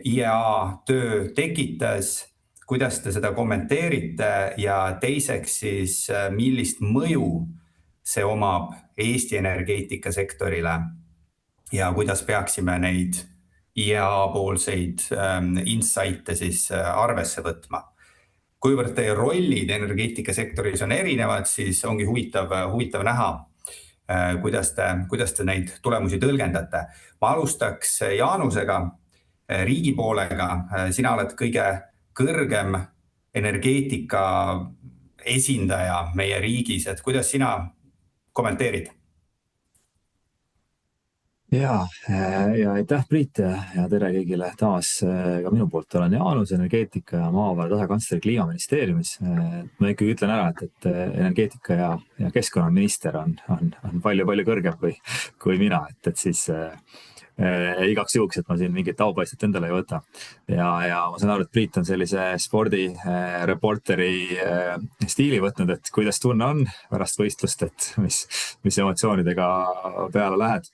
IEA töö tekitas, kuidas te seda kommenteerite ja teiseks siis, millist mõju see omab Eesti energeetikasektorile ja kuidas peaksime neid IEA poolseid insight'e siis arvesse võtma. Kuivõrd teie rollid energeetikasektoris on erinevad, siis ongi huvitav näha, kuidas te neid tulemusi tõlgendate. Ma alustaks Jaanusega, riigi poolega. Sina oled kõige kõrgem energeetika esindaja meie riigis, et kuidas sina kommenteerid? Ja aitäh, Priit, ja tere kõigile taas ka minu poolt. Olen Jaanus, energeetika ja maavara asekantsler Kliimaministeeriumis. Ma ikkagi ütlen ära, et energeetika ja keskkonnaminister on palju kõrgem kui mina, et siis igaks juhuks, et ma siin mingit aupaistet endale ei võta. Ja ma saan aru, et Priit on sellise spordireporteri stiili võtnud, et kuidas tunne on pärast võistlust, et mis emotsioonidega peale lähed.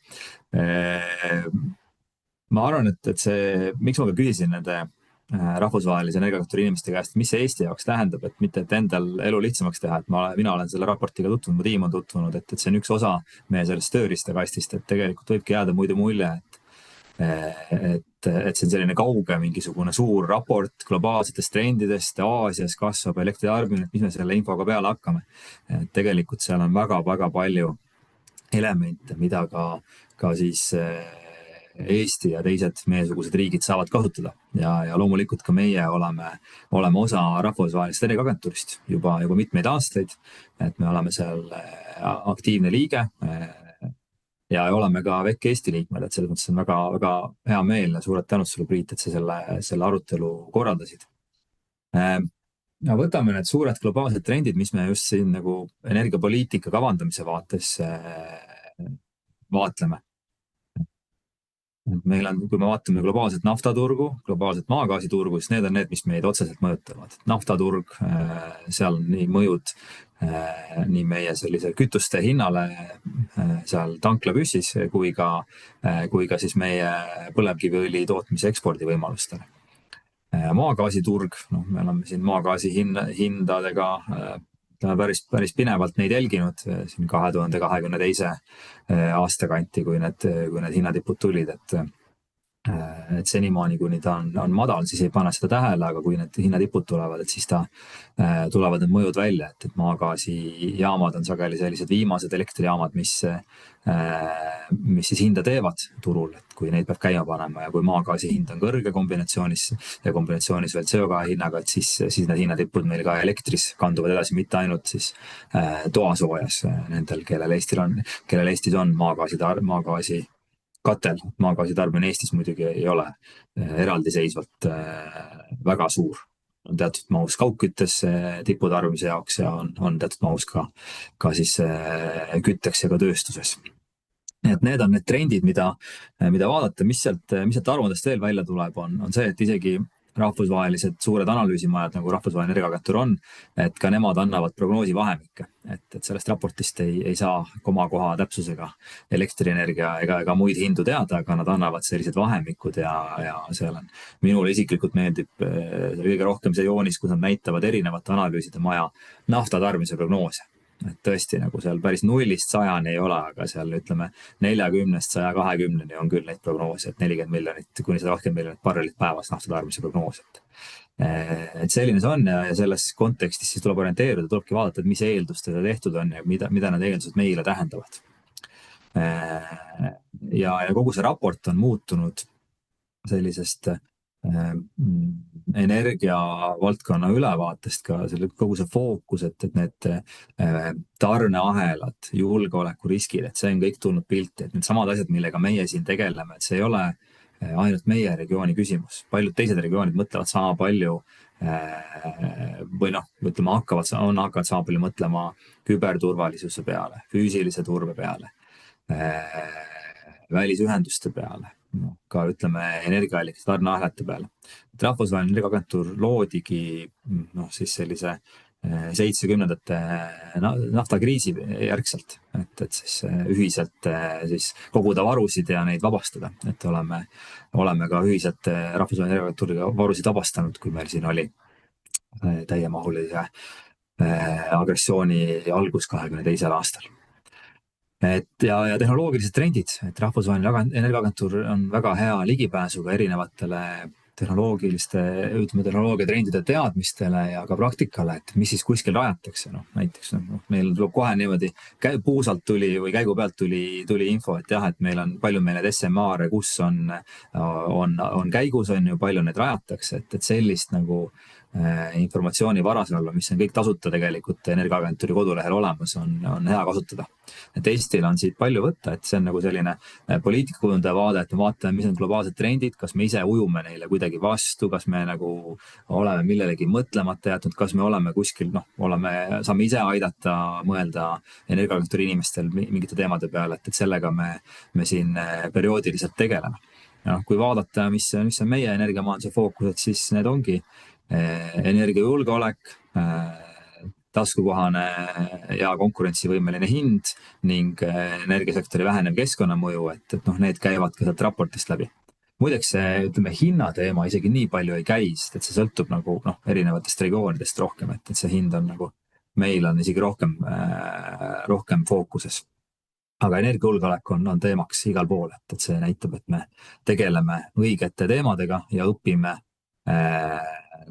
Ma arvan, et see, miks ma ka küsisin nende rahvusvahelise energiakontori inimeste käest, mis see Eesti jaoks tähendab, et mitte et endal elu lihtsamaks teha, et mina olen selle raportiga tutvunud, mu tiim on tutvunud, et see on üks osa meie sellest tööriistakastist, et tegelikult võibki jääda muidu mulje, et see on selline kauge mingisugune suur raport globaalsetest trendidest, Aasias kasvab elektritarbimine, et mis me selle infoga peale hakkame. Et tegelikult seal on väga palju elemente, mida ka siis Eesti ja teised meiesugused riigid saavad kasutada ja loomulikult ka meie oleme osa rahvusvahelisest energiaagentuurist juba mitmeid aastaid, et me oleme seal aktiivne liige ja oleme ka WEC Eesti liikmed, et selles mõttes on väga hea meel ja suured tänud sulle, Priit, et sa selle arutelu korraldasid. Ja võtame need suured globaalsed trendid, mis me just siin nagu energiapoliitika kavandamise vaates vaatleme. Meil on, kui me vaatame globaalset naftaturgu, globaalset maagaasiturgu, siis need on need, mis meid otseselt mõjutavad. Naftaturg, seal on nii mõjud nii meie sellise kütuste hinnale seal tanklapüssis kui ka siis meie põlevkiviõli tootmise ekspordi võimalustele. Maagaasiturg, me oleme siin maagaasi hindadega päris pinevalt neid jälginud siin 2022. Aasta kanti, kui need hinnatipud tulid, et senimaani, kuni ta on madal, siis ei pane seda tähele, aga kui need hinnatipud tulevad, et siis tulevad need mõjud välja, et maagaasijaamad on sageli sellised viimased elektrijaamad, mis siis hinda teevad turul, et kui neid peab käima panema ja kui maagaasi hind on kõrge kombinatsioonis veel CO2 hinnaga, et siis need hinnatipud meil ka elektris kanduvad edasi, mitte ainult siis toasoojas nendel, kellel Eestis on maagaasi katel. Maagaasi tarbimine Eestis muidugi ei ole eraldiseisvalt väga suur. On teatud mahus kaugküttes tiputarbimise jaoks ja on teatud mahus ka siis kütteks ja ka tööstuses. Et need on need trendid, mida vaadata, mis sealt aruandest veel välja tuleb, on see, et isegi rahvusvahelised suured analüüsimajad, nagu Rahvusvaheline Energiaagentuur on, et ka nemad annavad prognoosi vahemikke, et sellest raportist ei saa komakoha täpsusega elektrienergia ega muid hindu teada, aga nad annavad sellised vahemikud ja seal on. Minule isiklikult meeldib kõige rohkem see joonis, kus nad näitavad erinevate analüüside maja naftatarbimise prognoose. et tõesti nagu seal päris 0-100 ei ole, aga seal ütleme 40-120 on küll neid prognoose, et 40 miljonit kuni 120 miljonit barrelit päevas nafta tarbimise prognoos. Et selline see on ja selles kontekstis siis tuleb orienteeruda, tulebki vaadata, et mis eeldustega tehtud on ja mida need eeldused meile tähendavad. Ja kogu see raport on muutunud sellisest energiavaldkonna ülevaatest ka kogu see fookus, et need tarneahelad, julgeolekuriskid, et see on kõik tulnud pilti, et need samad asjad, millega meie siin tegeleme, et see ei ole ainult meie regiooni küsimus. Paljud teised regioonid mõtlevad sama palju või ütleme, hakkavad sama palju mõtlema küberturvalisuse peale, füüsilise turbe peale, välisühenduste peale, ka ütleme energiaallikate tarneahelate peale. Rahvusvaheline Energiaagentuur loodigi siis sellise 70ndate naftakriisi järgselt, et siis ühiselt siis koguda varusid ja neid vabastada, et oleme ka ühiselt Rahvusvaheline Energiaagentuuriga varusid vabastanud, kui meil siin oli täiemahulise agressiooni algus 2022. aastal. Ja tehnoloogilised trendid, et Rahvusvaheline Energiaagentuur on väga hea ligipääsuga erinevatele tehnoloogiatrendide teadmistele ja ka praktikale, et mis siis kuskil rajatakse. Näiteks meil tuleb kohe niimoodi puusalt tuli või käigu pealt tuli info, et jah, et palju meil need SMR-e, kus on käigus, on ju, palju need rajatakse, et sellist nagu informatsiooni varasalla, mis on kõik tasuta tegelikult Energiaagentuuri kodulehel olemas, on hea kasutada. Et Eestil on siit palju võtta, et see on nagu selline poliitikakujundaja vaade, et me vaatame, mis on globaalsed trendid, kas me ise ujume neile kuidagi vastu, kas me nagu oleme millelegi mõtlemata jätnud, kas me oleme kuskil, saame ise aidata mõelda Energiaagentuuri inimestel mingite teemade peale, et sellega me siin perioodiliselt tegeleme. Kui vaadata, mis on meie energiamajanduse fookused, siis need ongi energiajulgeolek, taskukohane ja konkurentsivõimeline hind ning energiasektori vähenev keskkonnamõju, et need käivad ka sealt raportist läbi. Muideks ütleme, hinnateema isegi nii palju ei käi, et see sõltub nagu erinevatest regioonidest rohkem, et see hind on nagu, meil on isegi rohkem fookuses. Aga energiajulgeolek on teemaks igal pool, et see näitab, et me tegeleme õigete teemadega ja õpime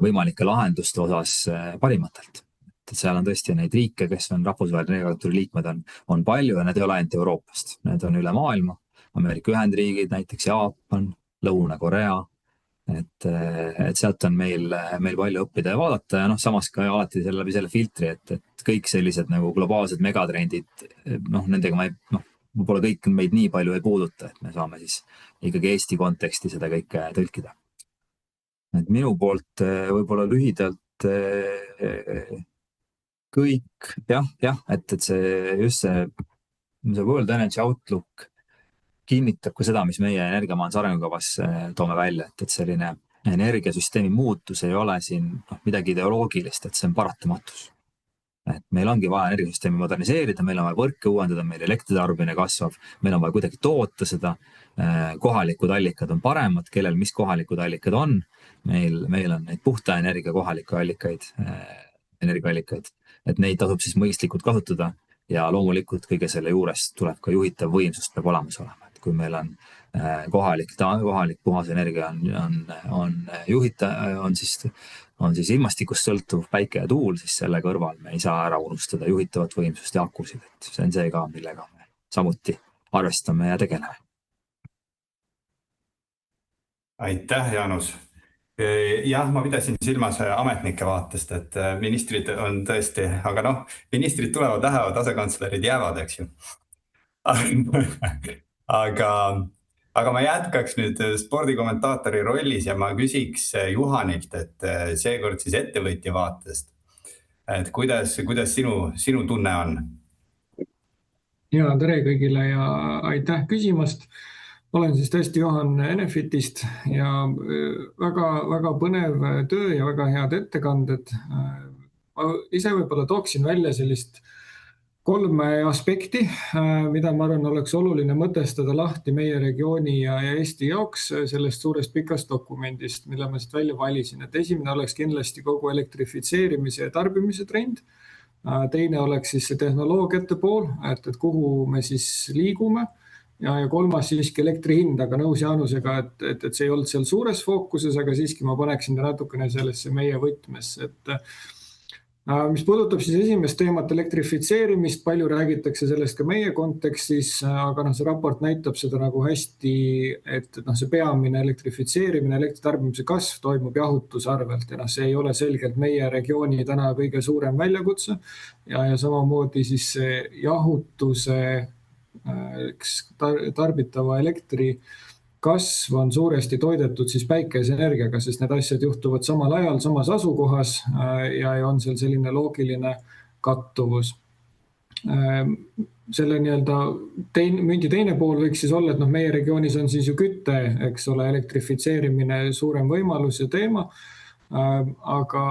võimalike lahenduste osas parimatelt. Et seal on tõesti neid riike, kes on Rahvusvaheline Energiaagentuuri liikmed, on palju ja need ei ole ainult Euroopast. Need on üle maailma, Ameerika Ühendriigid, näiteks Jaapan, Lõuna-Korea. Et sealt on meil palju õppida ja vaadata ja samas ka alati läbi selle filtri, et kõik sellised nagu globaalsed megatrendid, nendega võib-olla kõik meid nii palju ei puuduta, et me saame siis ikkagi Eesti konteksti seda kõike tõlkida. Et minu poolt võib-olla lühidalt kõik, et see World Energy Outlook kinnitab ka seda, mis meie energiamajanduse arengukavas toome välja, et selline energiasüsteemi muutus ei ole siin midagi ideoloogilist, et see on paratamatus. Et meil ongi vaja energiasüsteemi moderniseerida, meil on vaja võrke uuendada, meil elektritarbimine kasvab, meil on vaja kuidagi toota seda, kohalikud allikad on paremad, kellel mis kohalikud allikad on, meil on neid puhta energia kohalikke energiaallikaid, et neid tasub siis mõistlikult kasutada ja loomulikult kõige selle juures tuleb ka juhitav võimsust peab olemas olema, et kui meil on kohalik puhas energia on siis ilmastikust sõltuv päike ja tuul, siis selle kõrval me ei saa ära unustada juhitavat võimsust ja akusid, et see on see ka, millega me samuti arvestame ja tegeleme. Aitäh, Jaanus. Jah, ma pidasin silmas ametnike vaatest, et ministrid on tõesti, aga ministrid tulevad, lähevad, asekantslerid jäävad, eks ju. Aga ma jätkaks nüüd spordikommentaatori rollis ja ma küsiks Juhanilt, et seekord siis ettevõtja vaatest, et kuidas sinu tunne on? Ja tere kõigile ja aitäh küsimast. Olen siis tõesti Juhan Enefitist ja väga põnev töö ja väga head ettekanded. Ma ise võib-olla tooksin välja sellist 3 aspekti, mida ma arvan oleks oluline mõtestada lahti meie regiooni ja Eesti jaoks sellest suurest pikast dokumendist, mille ma siit välja valisin. Et esimene oleks kindlasti kogu elektrifitseerimise ja tarbimise trend. Teine oleks siis see tehnoloogiate pool, et kuhu me siis liigume. Ja kolmas siiski elektri hind, aga nõus Jaanusega, et see ei olnud seal suures fookuses, aga siiski ma paneksin ta natukene sellesse meie võtmesse. Mis puudutab siis esimest teemat elektrifitseerimist, palju räägitakse sellest ka meie kontekstis, aga see raport näitab seda nagu hästi, et see peamine elektrifitseerimine, elektritarbimise kasv toimub jahutuse arvelt ja see ei ole selgelt meie regiooni täna kõige suurem väljakutse ja samamoodi siis jahutuse tarbitava elektri kasv on suuresti toidetud siis päikeseenergiaga, sest need asjad juhtuvad samal ajal, samas asukohas ja on seal selline loogiline kattuvus. Selle mündi teine pool võiks siis olla, et meie regioonis on siis ju kütte, eks ole, elektrifitseerimine suurem võimalus ja teema, aga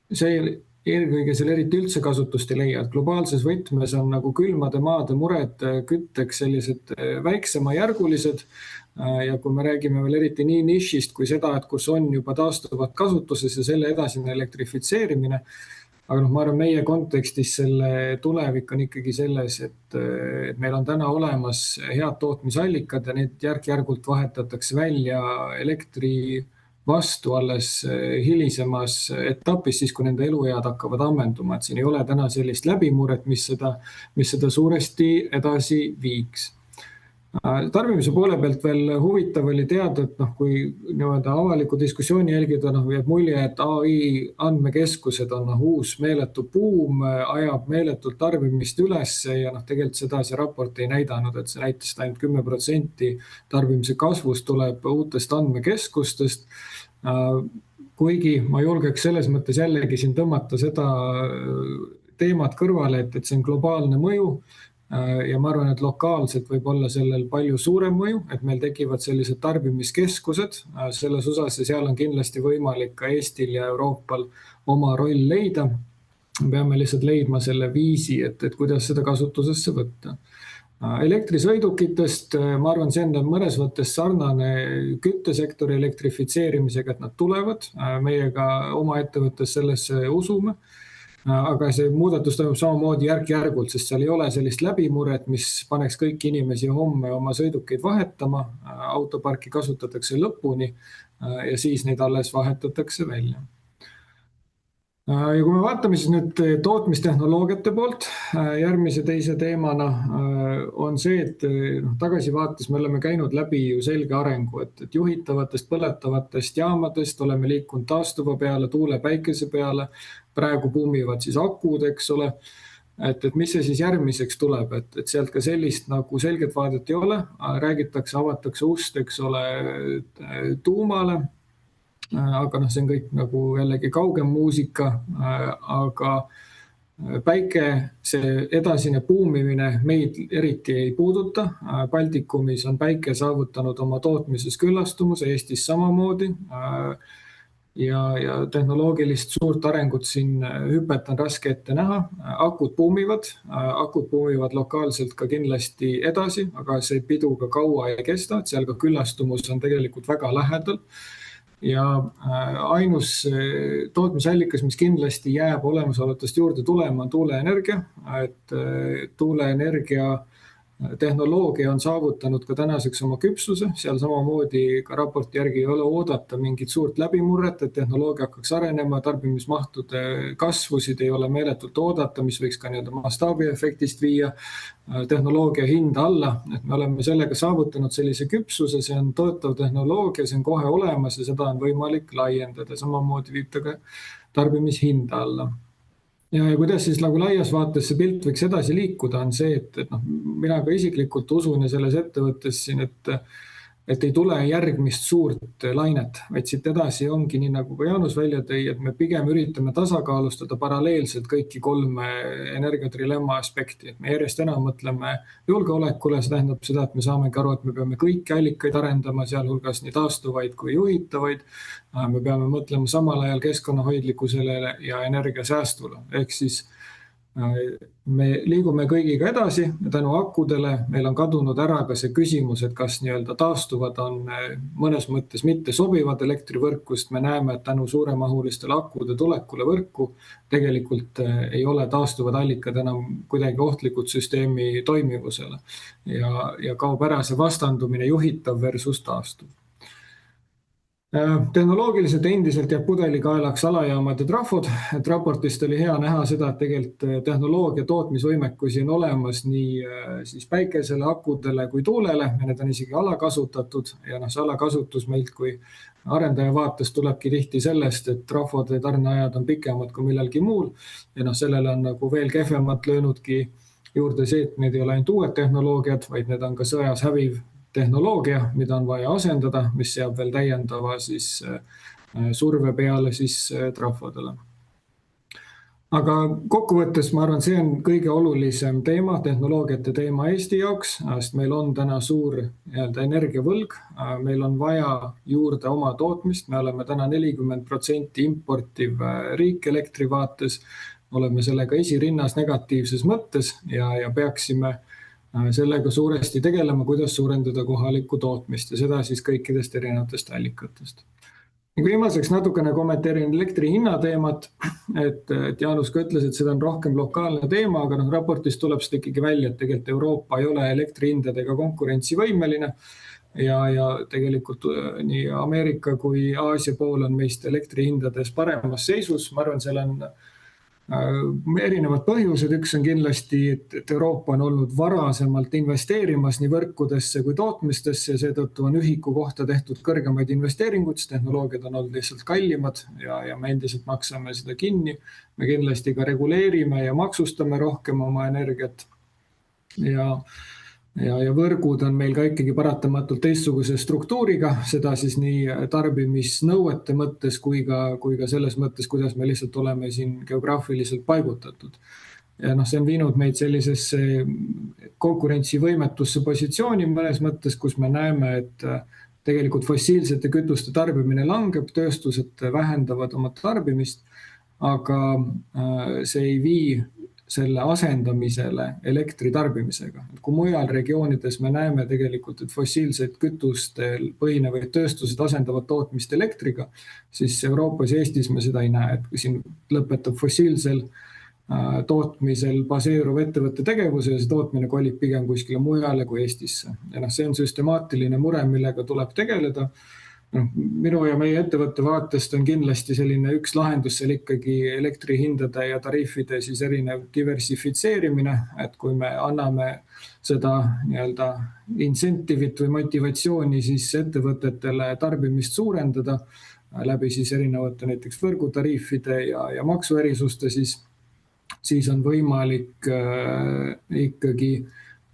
see eelkõige seal eriti üldse kasutust ei leia, et globaalses võtmes on nagu külmade maade mured kütteks sellised väiksemajärgulised ja kui me räägime veel eriti nii nišist kui seda, et kus on juba taastuvad kasutuses ja selle edasine elektrifitseerimine, aga ma arvan, meie kontekstis selle tulevik on ikkagi selles, et meil on täna olemas head tootmisallikad ja need järk-järgult vahetatakse välja elektri vastu alles hilisemas etapis, siis kui nende eluead hakkavad ammenduma, et siin ei ole täna sellist läbimurret, mis seda suuresti edasi viiks. Tarbimise poole pealt veel huvitav oli teada, et kui avaliku diskussiooni jälgida, jääb mulje, et AI andmekeskused on uus meeletu buum, ajab meeletult tarbimist üles ja tegelikult seda see raport ei näidanud, et see näitas ainult 10% tarbimise kasvust tuleb uutest andmekeskustest. Kuigi ma julgeks selles mõttes jällegi siin tõmmata seda teemat kõrvale, et see on globaalne mõju ja ma arvan, et lokaalselt võib olla sellel palju suurem mõju, et meil tekivad sellised tarbimiskeskused selles osas ja seal on kindlasti võimalik ka Eestil ja Euroopal oma roll leida. Peame lihtsalt leidma selle viisi, et kuidas seda kasutusesse võtta. Elektrisõidukitest, ma arvan, see on mõnes mõttes sarnane küttesektori elektrifitseerimisega, et nad tulevad. Meiega oma ettevõttes sellesse usume, aga see muudatus toimub samamoodi järk-järgult, sest seal ei ole sellist läbimurret, mis paneks kõiki inimesi homme oma sõidukeid vahetama. Autoparki kasutatakse lõpuni ja siis neid alles vahetatakse välja. Ja kui me vaatame siis nüüd tootmistehnoloogiate poolt, järgmise teise teemana on see, et tagasivaates me oleme käinud läbi ju selge arengu, et juhitavatest põletavatest jaamadest oleme liikunud taastuva peale, tuule päikese peale, praegu buumivad siis akud, eks ole, et mis see siis järgmiseks tuleb, et sealt ka sellist nagu selget vaadet ei ole, räägitakse, avatakse ust, eks ole, tuumale, aga see on kõik nagu jällegi kaugem muusika, aga päike, see edasine buumimine meid eriti ei puuduta. Baltikumis on päike saavutanud oma tootmises küllastumuse, Eestis samamoodi ja tehnoloogilist suurt arengut siin hüpet on raske ette näha. Akud buumivad lokaalselt ka kindlasti edasi, aga see pidu ka kaua ei kesta, et seal ka küllastumus on tegelikult väga lähedal. Ja ainus tootmisallikas, mis kindlasti jääb olemasolevatest juurde tulema, on tuuleenergia. Et tuuleenergia tehnoloogia on saavutanud ka tänaseks oma küpsuse, seal samamoodi ka raporti järgi ei ole oodata mingit suurt läbimurret, et tehnoloogia hakkaks arenema, tarbimismahtude kasvusid ei ole meeletult oodata, mis võiks ka mastaabiefektist viia tehnoloogia hinda alla, et me oleme sellega saavutanud sellise küpsuse, see on toetav tehnoloogia, see on kohe olemas ja seda on võimalik laiendada, samamoodi viib ta ka tarbimishinda alla. Ja kuidas siis nagu laias vaates see pilt võiks edasi liikuda, on see, et mina ka isiklikult usun ja selles ettevõttes siin, et ei tule järgmist suurt lainet, vaid siit edasi ongi nii nagu ka Jaanus välja tõi, et me pigem üritame tasakaalustada paralleelselt kõiki kolme energiatrilemma aspekti, et me järjest enam mõtleme julgeolekule, see tähendab seda, et me saamegi aru, et me peame kõiki allikaid arendama, sealhulgas nii taastuvaid kui juhitavaid, me peame mõtlema samal ajal keskkonnahoidlikkusele ja energiasäästule, ehk siis Me liigume kõigiga edasi tänu akudele, meil on kadunud ära ka see küsimus, et kas nii-öelda taastuvad on mõnes mõttes mitte sobivad elektrivõrkust. Me näeme, et tänu suuremahulistele akude tulekule võrku tegelikult ei ole taastuvad allikad enam kuidagi ohtlikud süsteemi toimivusele ja kaob ära see vastandumine juhitav versus taastuv. Tehnoloogiliselt endiselt jääb pudelikaelaks alajaamad ja trafod, et raportist oli hea näha seda, et tegelikult tehnoloogia tootmisvõimekusi on olemas nii siis päikesele, akudele kui tuulele ja need on isegi alakasutatud ja see alakasutus meilt kui arendaja vaates tulebki tihti sellest, et trafode tarneajad on pikemad kui millelgi muul ja sellele on nagu veel kehvemalt löönudki juurde see, et need ei ole ainult uued tehnoloogiad, vaid need on ka sõjas häviv tehnoloogia, mida on vaja asendada, mis seab veel täiendava siis surve peale siis trafodele. Aga kokkuvõttes ma arvan, see on kõige olulisem teema, tehnoloogiate teema Eesti jaoks, sest meil on täna suur energiavõlg, meil on vaja juurde oma tootmist, me oleme täna 40% importiv riik elektri vaates, oleme sellega esirinnas negatiivses mõttes ja peaksime sellega suuresti tegelema, kuidas suurendada kohalikku tootmist ja seda siis kõikidest erinevatest allikatest. Viimaseks natukene kommenteerin elektri hinna teemat, et Jaanus ka ütles, et seda on rohkem lokaalne teema, aga raportist tuleb seda ikkagi välja, et tegelikult Euroopa ei ole elektrihindadega konkurentsivõimeline ja tegelikult nii Ameerika kui Aasia pool on meist elektrihindades paremas seisus. Ma arvan, seal on erinevad põhjused. Üks on kindlasti, et Euroopa on olnud varasemalt investeerimas nii võrkudesse kui tootmistesse ja seetõttu on ühiku kohta tehtud kõrgemaid investeeringuid, tehnoloogiad on olnud lihtsalt kallimad ja me endiselt maksame seda kinni. Me kindlasti ka reguleerime ja maksustame rohkem oma energiat ja võrgud on meil ka ikkagi paratamatult teistsuguse struktuuriga, seda siis nii tarbimisnõuete mõttes kui ka selles mõttes, kuidas me lihtsalt oleme siin geograafiliselt paigutatud. Ja see on viinud meid sellisesse konkurentsivõimetusse positsiooni mõnes mõttes, kus me näeme, et tegelikult fossiilsete kütuste tarbimine langeb, tööstused vähendavad oma tarbimist, aga see ei vii selle asendamisele elektri tarbimisega. Kui mujal regioonides me näeme tegelikult, et fossiilsed kütustel põhinevaid tööstused asendavad tootmist elektriga, siis Euroopas ja Eestis me seda ei näe, et siin lõpetab fossiilsel tootmisel baseeruv ettevõtte tegevuse ja see tootmine kolib pigem kuskile mujale kui Eestisse. Ja see on süstemaatiline mure, millega tuleb tegeleda. Minu ja meie ettevõtte vaatest on kindlasti selline üks lahendus seal ikkagi elektrihindade ja tariifide siis erinev diversifitseerimine, et kui me anname seda nii-öelda incentivit või motivatsiooni siis ettevõtetele tarbimist suurendada läbi siis erinevate näiteks võrgutariifide ja maksuerisuste, siis on võimalik ikkagi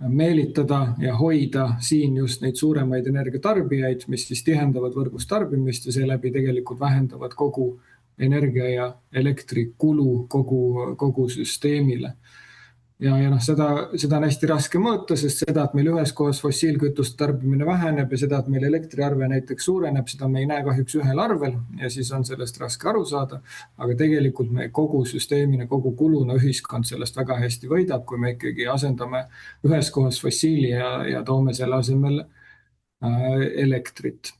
meelitada ja hoida siin just neid suuremaid energiatarbijaid, mis siis tihendavad võrgus tarbimist ja seeläbi tegelikult vähendavad kogu energia ja elektri kulu kogu süsteemile. Ja seda on hästi raske mõõta, sest seda, et meil ühes kohas fossiilkütuste tarbimine väheneb ja seda, et meil elektriarve näiteks suureneb, seda me ei näe kahjuks ühel arvel ja siis on sellest raske aru saada. Aga tegelikult me kogu süsteemina, kogu kuluna ühiskond sellest väga hästi võidab, kui me ikkagi asendame ühes kohas fossiili ja toome selle asemel elektrit.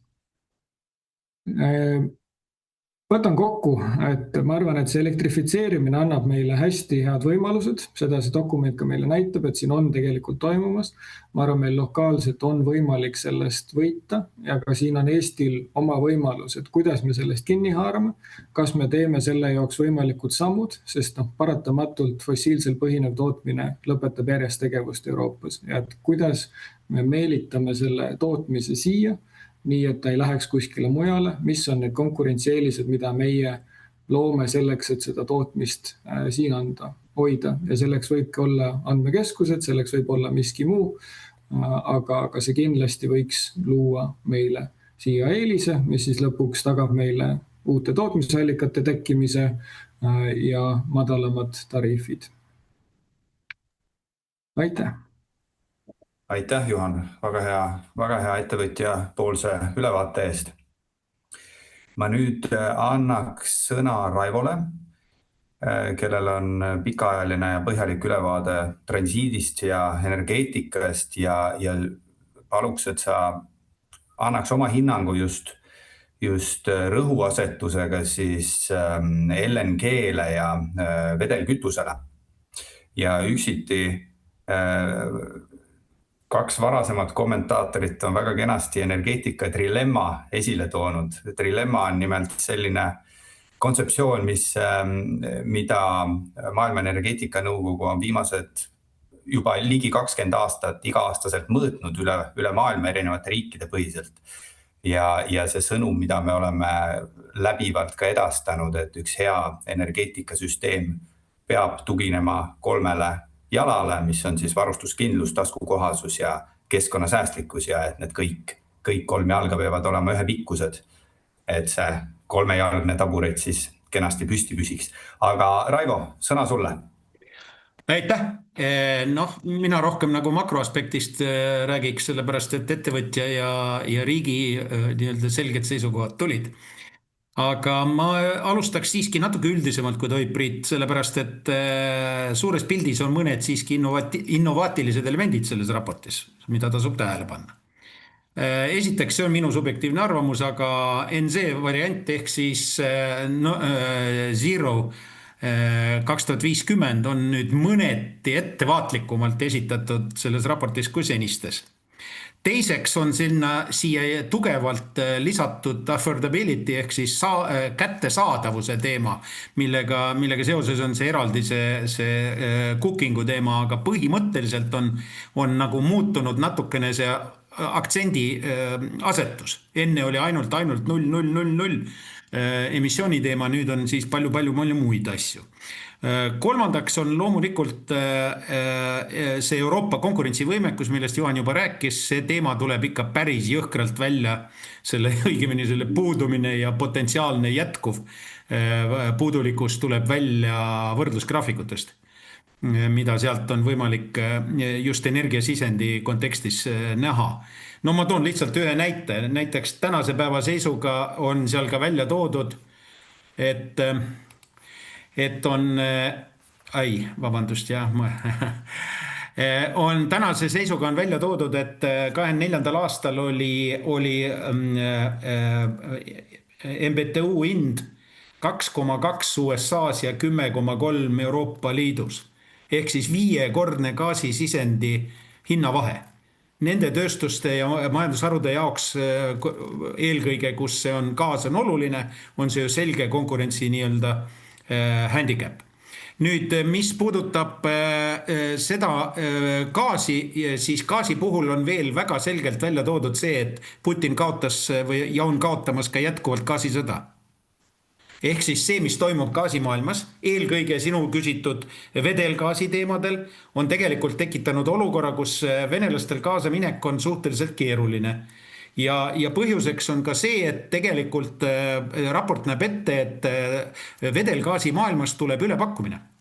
Võtan kokku, et ma arvan, et see elektrifitseerimine annab meile hästi head võimalused, seda see dokument ka meile näitab, et siin on tegelikult toimumas. Ma arvan, meil lokaalselt on võimalik sellest võita ja ka siin on Eestil oma võimalus, et kuidas me sellest kinni haarame, kas me teeme selle jaoks võimalikud sammud, sest paratamatult fossiilsel põhinev tootmine lõpetab järjest tegevust Euroopas ja et kuidas me meelitame selle tootmise siia, nii et ta ei läheks kuskile mujale, mis on need konkurentsieelised, mida meie loome selleks, et seda tootmist siin hoida. Ja selleks võibki olla andmekeskused, selleks võib olla miski muu, aga see kindlasti võiks luua meile siia eelise, mis siis lõpuks tagab meile uute tootmisallikate tekkimise ja madalamad tariifid. Aitäh! Aitäh, Juhan, väga hea ettevõtja poolse ülevaate eest. Ma nüüd annaks sõna Raivole, kellel on pikaajaline ja põhjalik ülevaade transiidist ja energeetikast ja paluks, et sa annaks oma hinnangu just rõhuasetusega siis LNG-le ja vedelkütusele. Ja üksiti kaks varasemat kommentaatorit on väga kenasti energeetika trilemma esile toonud. Trilemma on nimelt selline kontseptsioon, mida Maailma Energeetikanõukogu on viimased juba ligi 20 aastat iga-aastaselt mõõtnud üle maailma erinevate riikide põhiselt. Ja see sõnum, mida me oleme läbivalt ka edastanud, et üks hea energeetikasüsteem peab tuginema 3 jalale, mis on siis varustuskindlus, taskukohasus ja keskkonnasäästlikkus ja et need kõik 3 jalga peavad olema ühepikkused, et see 3-jalgne taburet siis kenasti püsti püsiks. Aga Raivo, sõna sulle. Aitäh. Mina rohkem nagu makroaspektist räägiks, sellepärast et ettevõtja ja riigi nii-öelda selged seisukohad tulid. Aga ma alustaks siiski natuke üldisemalt, kui tohib, Priit, sellepärast et suures pildis on mõned siiski innovaatilised elemendid selles raportis, mida tasub tähele panna. Esiteks, see on minu subjektiivne arvamus, aga NZ variant ehk siis Zero 2050 on nüüd mõneti ettevaatlikumalt esitatud selles raportis kui senistes. Teiseks on siia tugevalt lisatud affordability ehk siis kättesaadavuse teema, millega seoses on see eraldi see cookingu teema, aga põhimõtteliselt on nagu muutunud natukene see aktsendi asetus. Enne oli ainult 0,000 emissiooni teema, nüüd on siis palju muid asju. Kolmandaks on loomulikult see Euroopa konkurentsivõimekus, millest Juhan juba rääkis, see teema tuleb ikka päris jõhkralt välja, õigemini selle puudumine ja potentsiaalne jätkuv puudulikkus tuleb välja võrdlusgraafikutest, mida sealt on võimalik just energiasisendi kontekstis näha. No ma toon lihtsalt ühe näite. Näiteks tänase päeva seisuga on seal ka välja toodud, et on, tänase seisuga on välja toodud, et 24. aastal oli MBTU hind 2,2 USA-s ja 10,3 Euroopa Liidus. Ehk siis 5-kordne gaasisisendi hinnavahe. Nende tööstuste ja majandusharude jaoks eelkõige, kus see on gaas on oluline, on see ju selge konkurentsi nii-öelda handicap. Nüüd, mis puudutab seda gaasi, siis gaasi puhul on veel väga selgelt välja toodud see, et Putin kaotas ja on kaotamas ka jätkuvalt gaasisõda. Ehk siis see, mis toimub gaasimaailmas, eelkõige sinu küsitud vedelgaasi teemadel, on tegelikult tekitanud olukorra, kus venelastel kaasaminek on suhteliselt keeruline. Ja põhjuseks on ka see, et tegelikult raport näeb ette, et vedelgaasi maailmas tuleb ülepakkumine.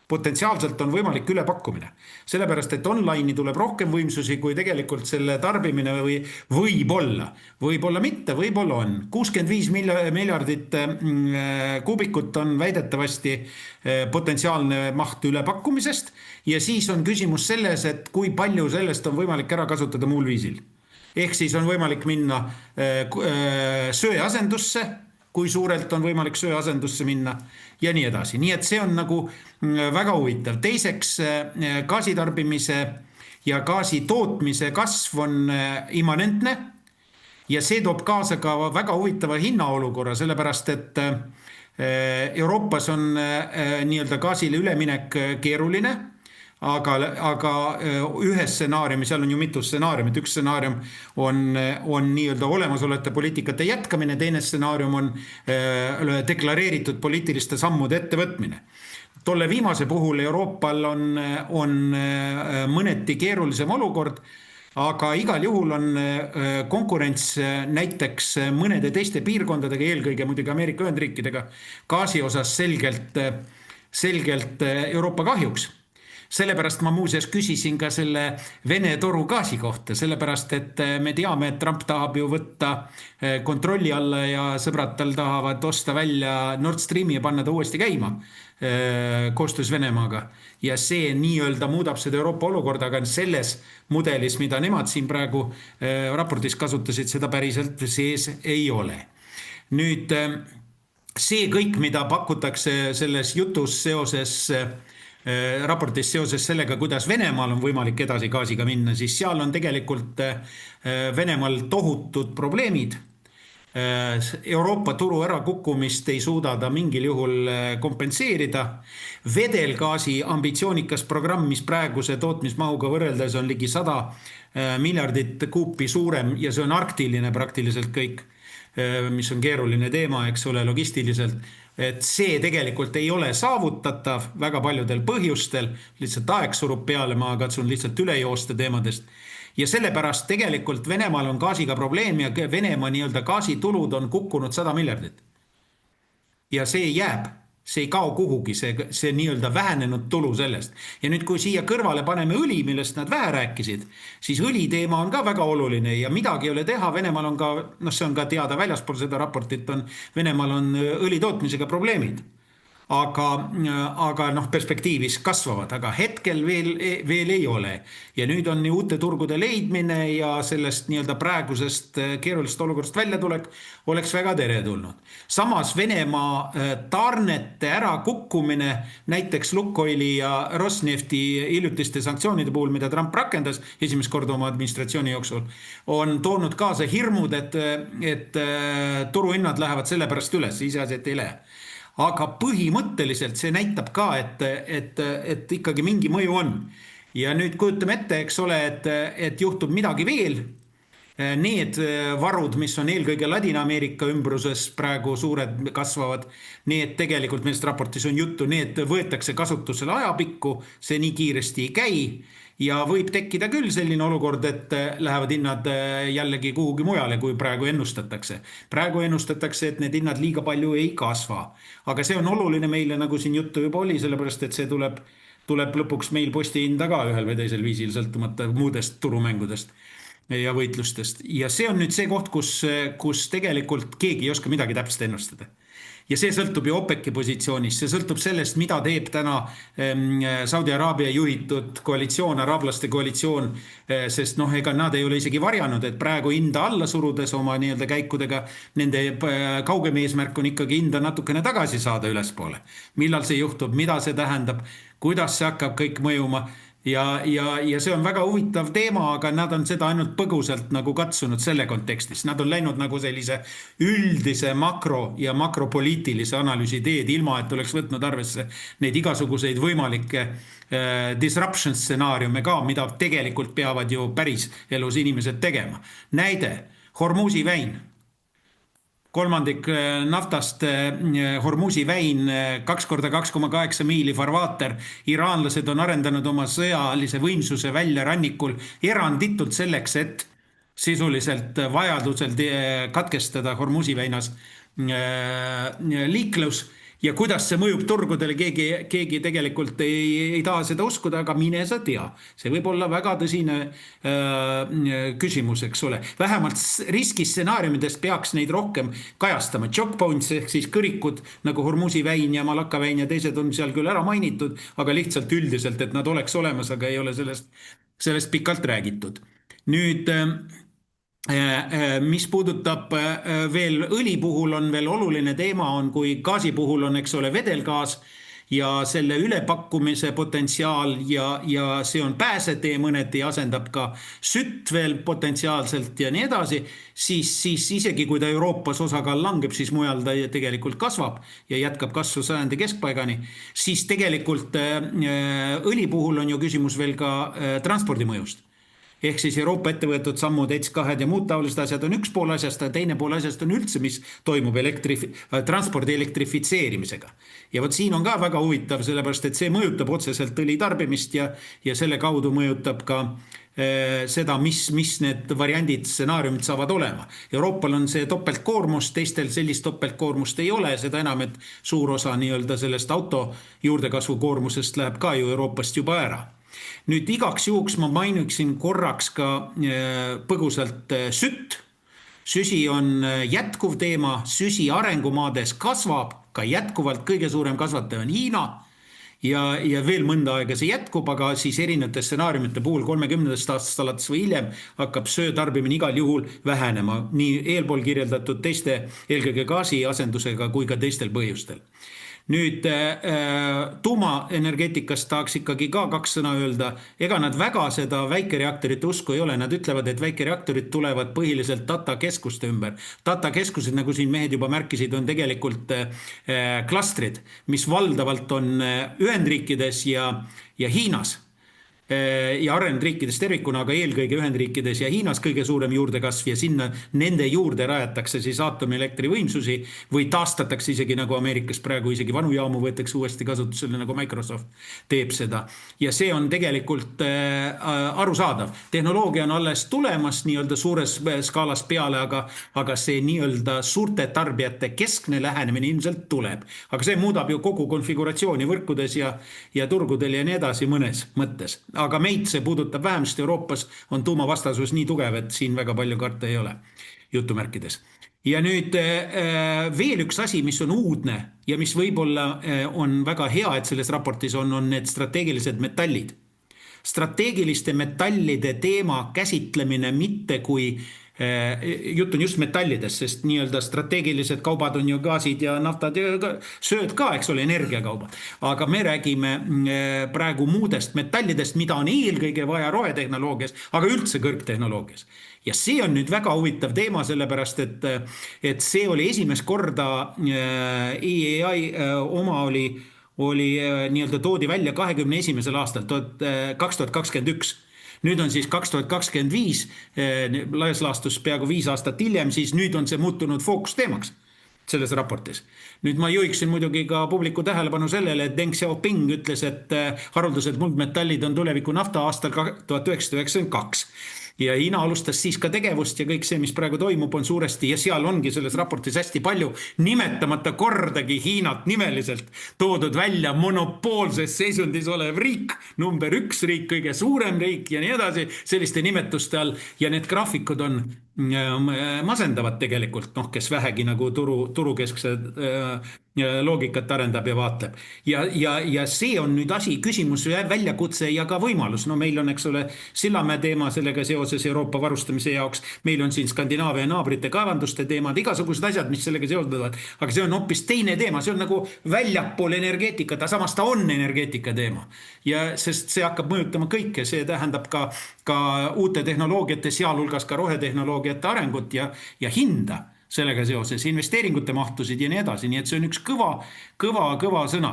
Potentsiaalselt on võimalik ülepakkumine. Sellepärast, et online'i tuleb rohkem võimsusi, kui tegelikult selle tarbimine võib-olla mitte, võib-olla on. 65 miljardit kuubikut on väidetavasti potentsiaalne maht ülepakkumisest ja siis on küsimus selles, et kui palju sellest on võimalik ära kasutada muul viisil. Ehk siis on võimalik minna söeasendusse, kui suurelt on võimalik söeasendusse minna ja nii edasi. Nii et see on nagu väga huvitav. Teiseks, gaasitarbimise ja gaasi tootmise kasv on immanentne ja see toob kaasa ka väga huvitava hinnaolukorra, sellepärast et Euroopas on nii-öelda gaasile üleminek keeruline, aga ühe stsenaariumi, seal on ju mitu stsenaariumit, üks stsenaarium on nii-öelda olemasolevate poliitikate jätkamine, teine stsenaarium on deklareeritud poliitiliste sammude ettevõtmine. Tolle viimase puhul Euroopal on mõneti keerulisem olukord, aga igal juhul on konkurents näiteks mõnede teiste piirkondadega, eelkõige muidugi Ameerika Ühendriikidega, gaasi osas selgelt Euroopa kahjuks. sellepärast ma muuseas küsisin ka selle Vene toru gaasi kohta, sellepärast et me teame, et Trump tahab ju võtta kontrolli alla ja sõbrad tal tahavad osta välja Nord Streami ja panna ta uuesti käima koostöös Venemaaga. Ja see nii-öelda muudab seda Euroopa olukorda, aga selles mudelis, mida nemad siin praegu raportis kasutasid, seda päriselt sees ei ole. Nüüd see kõik, mida pakutakse selles jutus seoses raportis seoses sellega, kuidas Venemaal on võimalik edasi gaasiga minna, siis seal on tegelikult Venemaal tohutud probleemid. Euroopa turu ärakukkumist ei suuda ta mingil juhul kompenseerida. Vedelgaasi ambitsioonikas programm, mis praeguse tootmismahuga võrreldes on ligi 100 miljardit kuupi suurem ja see on arktiline praktiliselt kõik, mis on keeruline teema, eks ole, logistiliselt, et see tegelikult ei ole saavutatav väga paljudel põhjustel, lihtsalt aeg surub peale, ma katsun lihtsalt üle joosta teemadest. Ja sellepärast tegelikult Venemaal on gaasiga probleem ja Venemaa nii-öelda gaasitulud on kukkunud 100 miljardit. Ja see jääb, see ei kao kuhugi, see nii-öelda vähenenud tulu sellest. Ja nüüd, kui siia kõrvale paneme õli, millest nad vähe rääkisid, siis õli teema on ka väga oluline ja midagi ei ole teha. Venemaal on ka, see on ka teada väljaspool seda raportit, Venemaal on õli tootmisega probleemid. Aga perspektiivis kasvavad, aga hetkel veel ei ole. Ja nüüd on nii uute turgude leidmine ja sellest nii-öelda praegusest keerulist olukorrast välja tulek oleks väga teretulnud. Samas Venemaa tarnete ära kukkumine, näiteks Lukoili ja Rosnefti hiljutiste sanktsioonide puhul, mida Trump rakendas esimest korda oma administratsiooni jooksul, on toonud kaasa hirmud, et turuhinnad lähevad selle pärast üles, iseasi, et ei lähe. Aga põhimõtteliselt see näitab ka, et ikkagi mingi mõju on. Ja nüüd kujutame ette, eks ole, et juhtub midagi veel. Need varud, mis on eelkõige Ladina-Ameerika ümbruses praegu suured kasvavad, need tegelikult, millest raportis on juttu, need võetakse kasutusele ajapikku, see nii kiiresti ei käi. Ja võib tekkida küll selline olukord, et lähevad hinnad jällegi kuhugi mujale, kui praegu ennustatakse. Praegu ennustatakse, et need hinnad liiga palju ei kasva. Aga see on oluline meile, nagu siin juttu juba oli, sellepärast, et see tuleb lõpuks meil posti hinda ka ühel või teisel viisil, sõltumata muudest turumängudest ja võitlustest. Ja see on nüüd see koht, kus tegelikult keegi ei oska midagi täpselt ennustada. Ja see sõltub ju OPEC-i positsioonist, see sõltub sellest, mida teeb täna Saudi Araabia juhitud koalitsioon, araablaste koalitsioon, sest ega nad ei ole isegi varjanud, et praegu hinda alla surudes oma nii-öelda käikudega, nende kaugem eesmärk on ikkagi hinda natukene tagasi saada ülespoole. Millal see juhtub, mida see tähendab, kuidas see hakkab kõik mõjuma. Ja see on väga huvitav teema, aga nad on seda ainult põgusalt nagu katsunud selle kontekstis. Nad on läinud nagu sellise üldise makro- ja makropoliitilise analüüsi teed, ilma et oleks võtnud arvesse neid igasuguseid võimalikke disruption stsenaariume ka, mida tegelikult peavad ju päris elus inimesed tegema. Näide, Hormuzi väin. Kolmandik naftast Hormuzi väin 2x2,8 miili farvaater. Iraanlased on arendanud oma sõjalise võimsuse välja rannikul eranditult selleks, et sisuliselt vajadusel katkestada Hormuzi väinas liiklus. Ja kuidas see mõjub turgudele, keegi tegelikult ei taha seda uskuda, aga mine sa tea. See võib olla väga tõsine küsimus, eks ole. Vähemalt riskistsenaariumidest peaks neid rohkem kajastama. Choke points ehk siis kõrikud nagu Hormuzi väin ja Malaka väin ja teised on seal küll ära mainitud, aga lihtsalt üldiselt, et nad oleks olemas, aga ei ole sellest pikalt räägitud. Nüüd mis puudutab veel õli puhul on veel oluline teema on, kui gaasi puhul on, eks ole, vedelgaas ja selle ülepakkumise potentsiaal ja see on pääsetee mõneti asendab ka sütt veel potentsiaalselt ja nii edasi, siis isegi kui ta Euroopas osakaal langeb, siis mujal ta tegelikult kasvab ja jätkab kasvu sajandi keskpaigani, siis tegelikult õli puhul on ju küsimus veel ka transpordimõjust. ehk siis Euroopa ette võetud sammud ETS2 ja muud taolised asjad on üks pool asjast, ja teine pool asjast on üldse, mis toimub transpordi elektrifitseerimisega. Ja vot siin on ka väga huvitav, sellepärast et see mõjutab otseselt õli tarbimist ja selle kaudu mõjutab ka seda, mis need variandid, stsenaariumid saavad olema. Euroopal on see topeltkoormus, teistel sellist topeltkoormust ei ole, seda enam, et suur osa nii-öelda sellest auto juurdekasvu koormusest läheb ka ju Euroopast juba ära. Nüüd igaks juhuks ma mainiksin korraks ka põgusalt sütt. Süsi on jätkuv teema, süsi arengumaades kasvab, ka jätkuvalt kõige suurem kasvataja on Hiina. Ja veel mõnda aega see jätkub, aga siis erinevate stsenaariumite puhul 30. aastast alates või hiljem hakkab söö tarbimine igal juhul vähenema, nii eelpool kirjeldatud teiste eelkõige gaasi asendusega kui ka teistel põhjustel. Nüüd tuumaenergeetikast tahaks ikkagi ka 2 sõna öelda. Ega nad väga seda väikereaktorite usku ei ole. Nad ütlevad, et väikereaktorid tulevad põhiliselt datakeskuste ümber. Datakeskused, nagu siin mehed juba märkisid, on tegelikult klastrid, mis valdavalt on Ühendriikides ja Hiinas. Ja arenenud riikides tervikuna, aga eelkõige Ühendriikides ja Hiinas kõige suurem juurdekasv ja sinna nende juurde rajatakse siis aatomieelektrivõimsusi või taastatakse isegi nagu Ameerikas praegu isegi vanu jaamu võetakse uuesti kasutusele, nagu Microsoft teeb seda. Ja see on tegelikult arusaadav. Tehnoloogia on alles tulemas nii-öelda suures skaalas peale, aga see nii-öelda suurte tarbijate keskne lähenemine ilmselt tuleb. Aga see muudab ju kogu konfiguratsiooni võrkudes ja turgudel ja nii edasi mõnes mõttes. Aga meid see puudutab vähem, sest Euroopas on tuumavastasus nii tugev, et siin väga palju karta ei ole jutumärkides. Ja nüüd veel üks asi, mis on uudne ja mis võib-olla on väga hea, et selles raportis on need strateegilised metallid. Strateegiliste metallide teema käsitlemine mitte kui jutt on just metallidest, sest nii-öelda strateegilised kaubad on ju gaasid ja naftad ja sööd ka, eks ole, energiakaubad. Aga me räägime praegu muudest metallidest, mida on eelkõige vaja rohetehnoloogias, aga üldse kõrgtehnoloogias. Ja see on nüüd väga huvitav teema, sellepärast, et see oli esimest korda EEI oma oli nii-öelda toodi välja 21. aastal, 2021. Nüüd on siis 2025, laias laastus peaaegu 5 aastat hiljem, siis nüüd on see muutunud fookusteemaks selles raportis. Nüüd ma juhiksin muidugi ka publiku tähelepanu sellele, et Deng Xiaoping ütles, et haruldased muldmetallid on tuleviku nafta aastal 1992. Ja Hiina alustas siis ka tegevust ja kõik see, mis praegu toimub, on suuresti, ja seal ongi selles raportis hästi palju nimetamata kordagi Hiinat nimeliselt toodud välja monopoolses seisundis olev riik, number 1 riik, kõige suurem riik ja nii edasi, selliste nimetuste all, ja need graafikud on masendavad tegelikult, kes vähegi nagu turukeskse loogikat arendab ja vaatleb. Ja see on nüüd asi, küsimus, väljakutse ja ka võimalus. No meil on, eks ole, Sillamäe teema sellega seoses Euroopa varustamise jaoks. Meil on siin Skandinaavia naabrite kaevanduste teemad, igasugused asjad, mis sellega seonduvad. Aga see on hoopis teine teema, see on nagu väljapool energeetikat, aga samas ta on energeetika teema. Ja sest see hakkab mõjutama kõike, see tähendab ka uute tehnoloogiate, sealhulgas ka rohetehnoloogiate arengut ja hinda sellega seoses, investeeringute mahtusid ja nii edasi, nii et see on üks kõva sõna.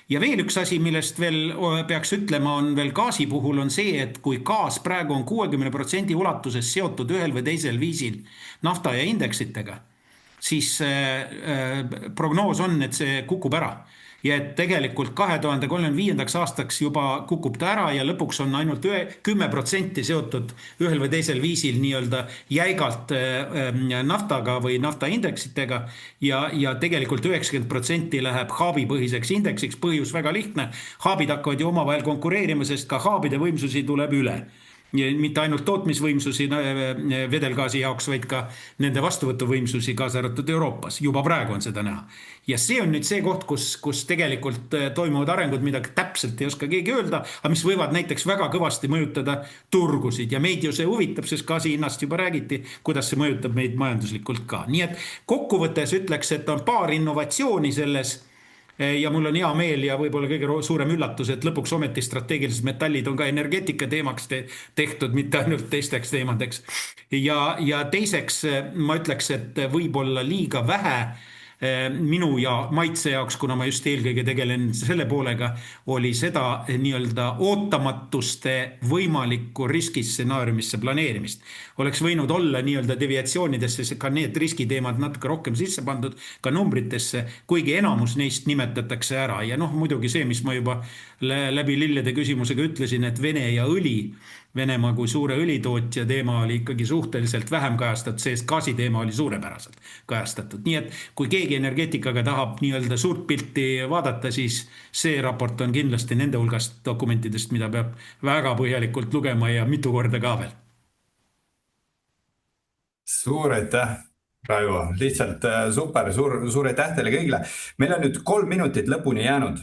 Ja veel üks asi, millest veel peaks ütlema, on veel gaasi puhul on see, et kui gaas praegu on 60% ulatuses seotud ühel või teisel viisil nafta ja indeksitega, siis prognoos on, et see kukub ära. Ja et tegelikult 2035. aastaks juba kukub ta ära ja lõpuks on ainult 10% seotud ühel või teisel viisil nii-öelda jäigalt naftaga või naftaindeksitega ja tegelikult 90% läheb haabipõhiseks indeksiks. Põhjus väga lihtne. Haabid hakkavad ju omavahel konkureerima, sest ka haabide võimsusi tuleb üle. Ja mitte ainult tootmisvõimsusi vedelgaasi jaoks, vaid ka nende vastuvõtuvõimsusi kaasa arvatud Euroopas. Juba praegu on seda näha. Ja see on nüüd see koht, kus tegelikult toimuvad arengud, mida täpselt ei oska keegi öelda, aga mis võivad näiteks väga kõvasti mõjutada turgusid. Ja meid ju see huvitab, sest gaasi hinnast juba räägiti, kuidas see mõjutab meid majanduslikult ka. Nii et kokkuvõttes ütleks, et on paar innovatsiooni selles. Ja mul on hea meel ja võib-olla kõige suurem üllatus, et lõpuks ometi strateegilised metallid on ka energeetika teemaks tehtud, mitte ainult teisteks teemadeks. Ja teiseks ma ütleks, et võib-olla liiga vähe minu ja maitse jaoks, kuna ma just eelkõige tegelen selle poolega, oli seda nii-öelda ootamatuste võimalikku riskistsenaariumisse planeerimist. Oleks võinud olla nii-öelda deviatsioonidesse ka need riskiteemad natuke rohkem sisse pandud ka numbritesse, kuigi enamus neist nimetatakse ära. Ja muidugi see, mis ma juba läbi lillede küsimusega ütlesin, et Vene ja õli, Venemaa kui suure õlitootja teema oli ikkagi suhteliselt vähem kajastatud, sest gaasi teema oli suurepäraselt kajastatud. Nii et kui keegi energeetikaga tahab nii-öelda suurt pilti vaadata, siis see raport on kindlasti nende hulgast dokumentidest, mida peab väga põhjalikult lugema ja mitu korda ka veel. Suur aitäh, Raivo. Lihtsalt super, suur aitäh teile kõigile. Meil on nüüd 3 minutit lõpuni jäänud.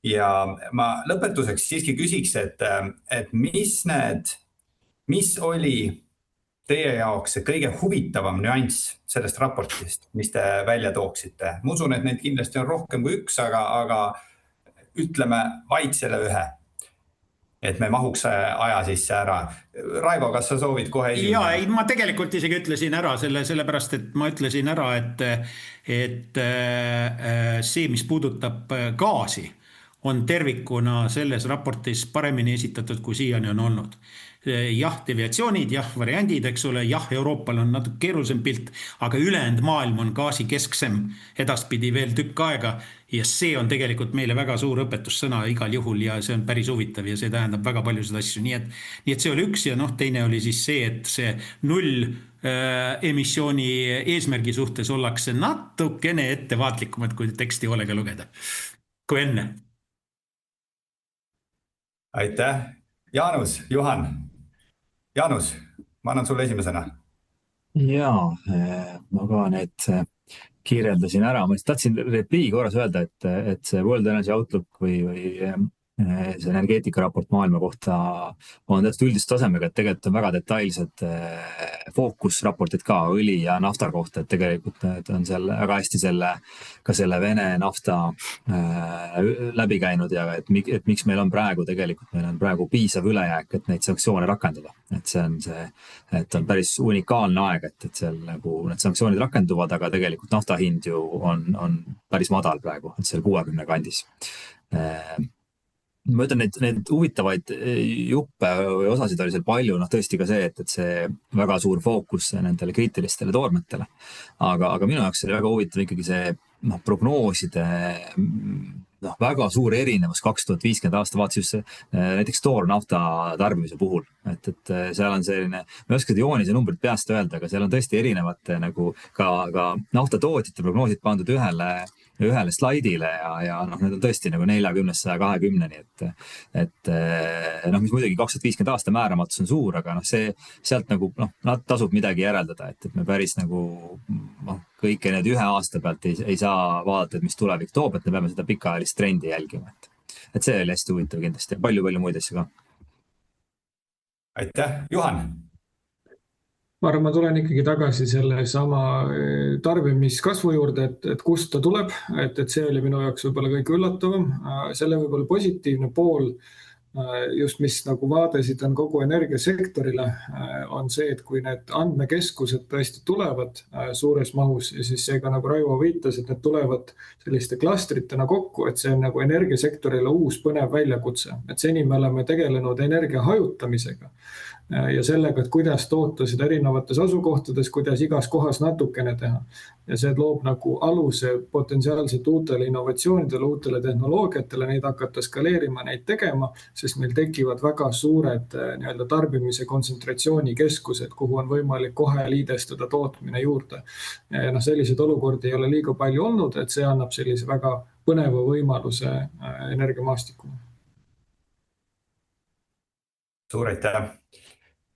Ja ma lõpetuseks siiski küsiks, et mis oli teie jaoks see kõige huvitavam nüanss sellest raportist, mis te välja tooksite? Ma usun, et neid kindlasti on rohkem kui üks, aga ütleme vaid selle ühe, et me mahuks aja sisse ära. Raivo, kas sa soovid kohe esimene? Jaa, ma tegelikult isegi ütlesin ära sellepärast, et ma ütlesin ära, et see, mis puudutab gaasi, on tervikuna selles raportis paremini esitatud, kui siiani on olnud. Jah, deviatsioonid, jah, variandid, eks ole, jah, Euroopal on natuke keerulisem pilt, aga ülejäänud maailm on gaasi kesksem edaspidi veel tükk aega ja see on tegelikult meile väga suur õpetussõna igal juhul ja see on päris huvitav ja see tähendab väga paljusid asju. Nii et see oli üks ja teine oli siis see, et see 0 emissiooni eesmärgi suhtes ollakse natukene ettevaatlikumad, kui teksti hoolega lugeda kui enne. Aitäh. Juhan. Jaanus, ma annan sulle esimesena. Jaa, ma ka need kirjeldasin ära. Ma tahtsin repliigi korras öelda, et see World Energy Outlook või see energeetikaraport maailma kohta on täpselt üldist tasemega, et tegelikult on väga detailsed fookusraportid ka õli ja nafta kohta, et tegelikult on seal väga hästi ka selle Vene nafta läbi käinud ja et miks meil on praegu piisav ülejääk, et neid sanktsioone rakendada. Et see on päris unikaalne aeg, et seal nagu need sanktsioonid rakenduvad, aga tegelikult nafta hind ju on päris madal praegu, et seal 60 kandis. Ma ütlen, need huvitavaid juppe või osasid oli seal palju, tõesti ka see, et see väga suur fookus nendele kriitilistele toormetele. Aga minu jaoks oli väga huvitav ikkagi see prognooside väga suur erinevus 2050 aasta vaates just näiteks toornafta tarbimise puhul. Et seal on selline, ma ei oska seda joonise numbrit peast öelda, aga seal on tõesti erinevate nagu ka naftatootjate prognoosid pandud ühele slaidile ja need on tõesti nagu 40-120, et mis muidugi 2050 aasta määramatus on suur, aga sealt nagu tasub midagi järeldada, et me päris nagu kõike need ühe aasta pealt ei saa vaadata, et mis tulevik toob, et me peame seda pikaajalist trendi jälgima, et see oli hästi huvitav kindlasti ja palju muid asju ka. Aitäh, Juhan! Ma arvan, ma tulen ikkagi tagasi selle sama tarbimiskasvu juurde, et kust ta tuleb, et see oli minu jaoks võib-olla kõige üllatavam. Selle võib-olla positiivne pool, just mis nagu vaadasid on kogu energiasektorile, on see, et kui need andmekeskused tõesti tulevad suures mahus ja siis seega nagu Raivo viitas, et need tulevad selliste klastritena kokku, et see on nagu energiasektorile uus põnev väljakutse. Et seni me oleme tegelenud energia hajutamisega ja sellega, et kuidas toota seda erinevates asukohtades, kuidas igas kohas natukene teha. Ja see loob nagu aluse potentsiaalselt uutele innovatsioonidele, uutele tehnoloogiatele, neid hakata skaleerima, neid tegema, sest meil tekivad väga suured nii-öelda tarbimise kontsentratsiooni-keskused, kuhu on võimalik kohe liidestada tootmine juurde. Ja sellised olukordi ei ole liiga palju olnud, et see annab sellise väga põneva võimaluse energiamaastikule. Suur aitäh!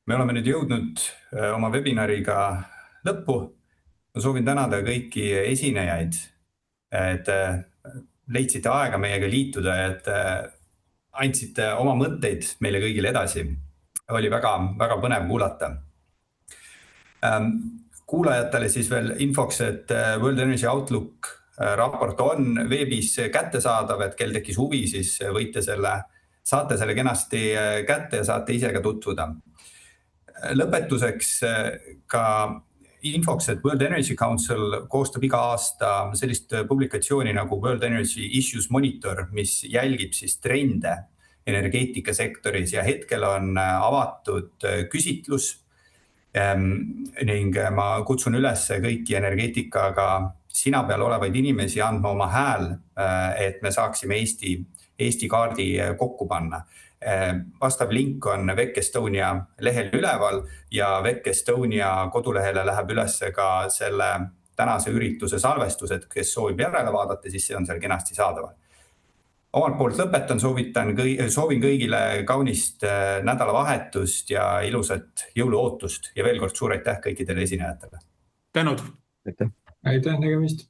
Me oleme nüüd jõudnud oma webinariga lõppu. Ma soovin tänada kõiki esinejaid, et leidsite aega meiega liituda, et andsite oma mõtteid meile kõigile edasi. Oli väga põnev kuulata. Kuulajatele siis veel infoks, et World Energy Outlook raport on veebis kättesaadav, et kel tekkis huvi, siis saate selle kenasti kätte ja saate ise ka tutvuda. Lõpetuseks ka infoks, et World Energy Council koostab iga aasta sellist publikatsiooni nagu World Energy Issues Monitor, mis jälgib siis trende energeetikasektoris ja hetkel on avatud küsitlus ning ma kutsun üles kõiki energeetikaga sina peal olevaid inimesi andma oma hääl, et me saaksime Eesti kaardi kokku panna. Vastav link on WEC Estonia lehel üleval ja WEC Estonia kodulehele läheb üles ka selle tänase ürituse salvestus, et kes soovib järele vaadata, siis see on seal kenasti saadaval. Omalt poolt lõpetan, soovin kõigile kaunist nädalavahetust ja ilusat jõuluootust ja veel kord suur aitäh kõikidele esinejatele. Tänud. Aitäh, nägemist.